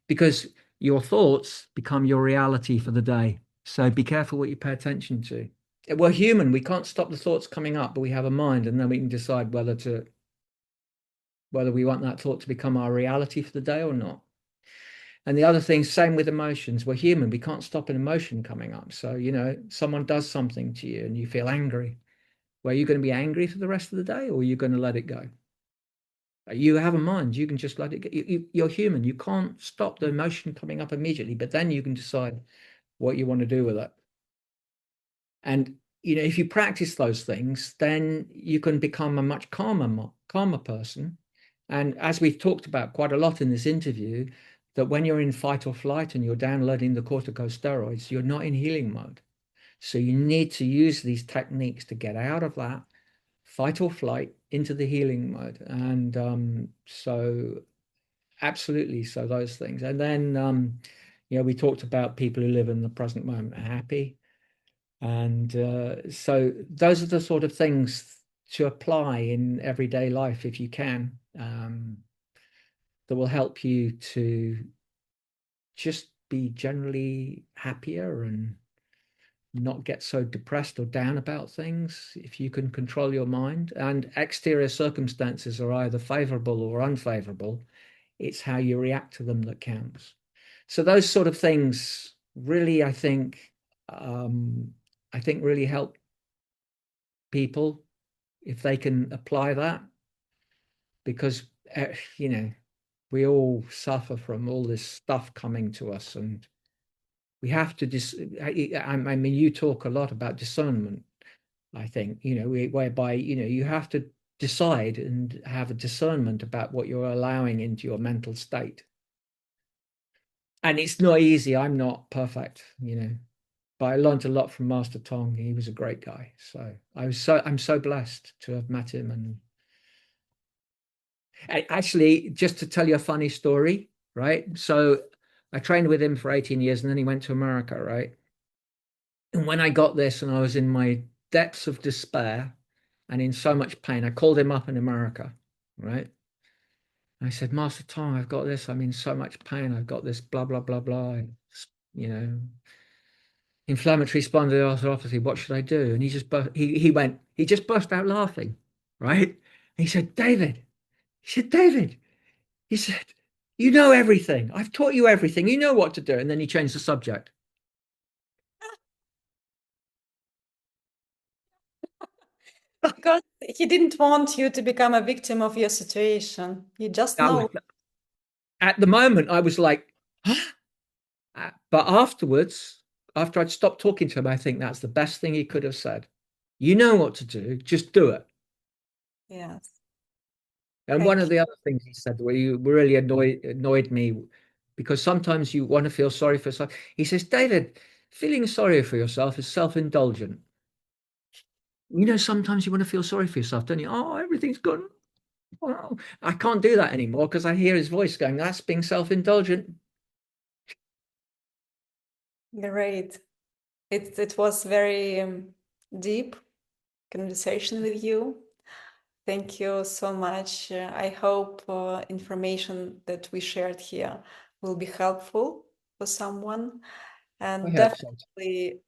Because your thoughts become your reality for the day. So be careful what you pay attention to. We're human. We can't stop the thoughts coming up, but we have a mind, and then we can decide whether we want that thought to become our reality for the day or not. And the other thing, same with emotions. We're human. We can't stop an emotion coming up. So, someone does something to you and you feel angry. Well, are you going to be angry for the rest of the day or are you going to let it go? You have a mind. You can just let it go. You're human. You can't stop the emotion coming up immediately, but then you can decide what you want to do with it. And, if you practice those things, then you can become a much calmer person. And as we've talked about quite a lot in this interview, that when you're in fight or flight and you're downloading the corticosteroids, you're not in healing mode. So you need to use these techniques to get out of that fight or flight into the healing mode. And so absolutely, so those things. And then, we talked about people who live in the present moment are happy. And so those are the sort of things to apply in everyday life if you can, that will help you to just be generally happier and not get so depressed or down about things if you can control your mind. And exterior circumstances are either favorable or unfavorable. It's how you react to them that counts. So those sort of things really, I think really help people if they can apply that, because we all suffer from all this stuff coming to us, and we have to I mean, you talk a lot about discernment. I think whereby you have to decide and have a discernment about what you're allowing into your mental state. And it's not easy. I'm not perfect. But I learned a lot from Master Tong. He was a great guy. So I'm so blessed to have met him. And actually, just to tell you a funny story, right? So I trained with him for 18 years and then he went to America, right? And when I got this and I was in my depths of despair and in so much pain, I called him up in America, right? I said, Master Tong, I've got this. I'm in so much pain. I've got this blah, blah, blah, blah. You know, inflammatory spondyloarthropathy. What should I do? And he just burst out laughing, right? And he said, David, he said, you know everything. I've taught you everything. You know what to do. And then he changed the subject. Because he didn't want you to become a victim of your situation. You just That was, know. at the moment, I was like, huh? But afterwards, after I'd stopped talking to him, I think that's the best thing he could have said. You know what to do, just do it. Yes. And one Thank of you. the other things he said where you really annoyed me because sometimes you want to feel sorry for yourself. He says, David, feeling sorry for yourself is self-indulgent. You know, sometimes you want to feel sorry for yourself, don't you? Oh, everything's gone. Oh, I can't do that anymore because I hear his voice going, that's being self-indulgent. Great. It was very deep conversation with you. Thank you so much. I hope information that we shared here will be helpful for someone. I And hope so. definitely,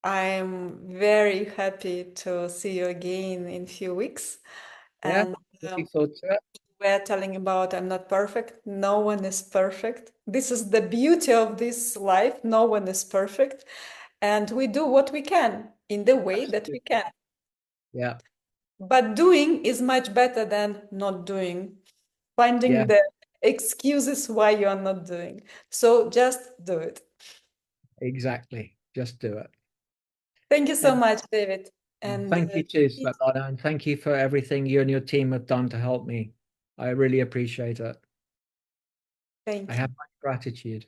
I'm very happy to see you again in a few weeks. Yeah, And looking forward to it. we're telling about I'm not perfect. No one is perfect. This is the beauty of this life. No one is perfect. And we do what we can in the way that we Absolutely. can. Yeah, But doing is much better than not doing. yeah, Finding the excuses why you are not doing. So just do it. exactly. Just do it. Thank you so And much, David. And thank you too, Svetlana, and thank you for everything you and your team have done to help me. I really appreciate it. I thank you. have my gratitude.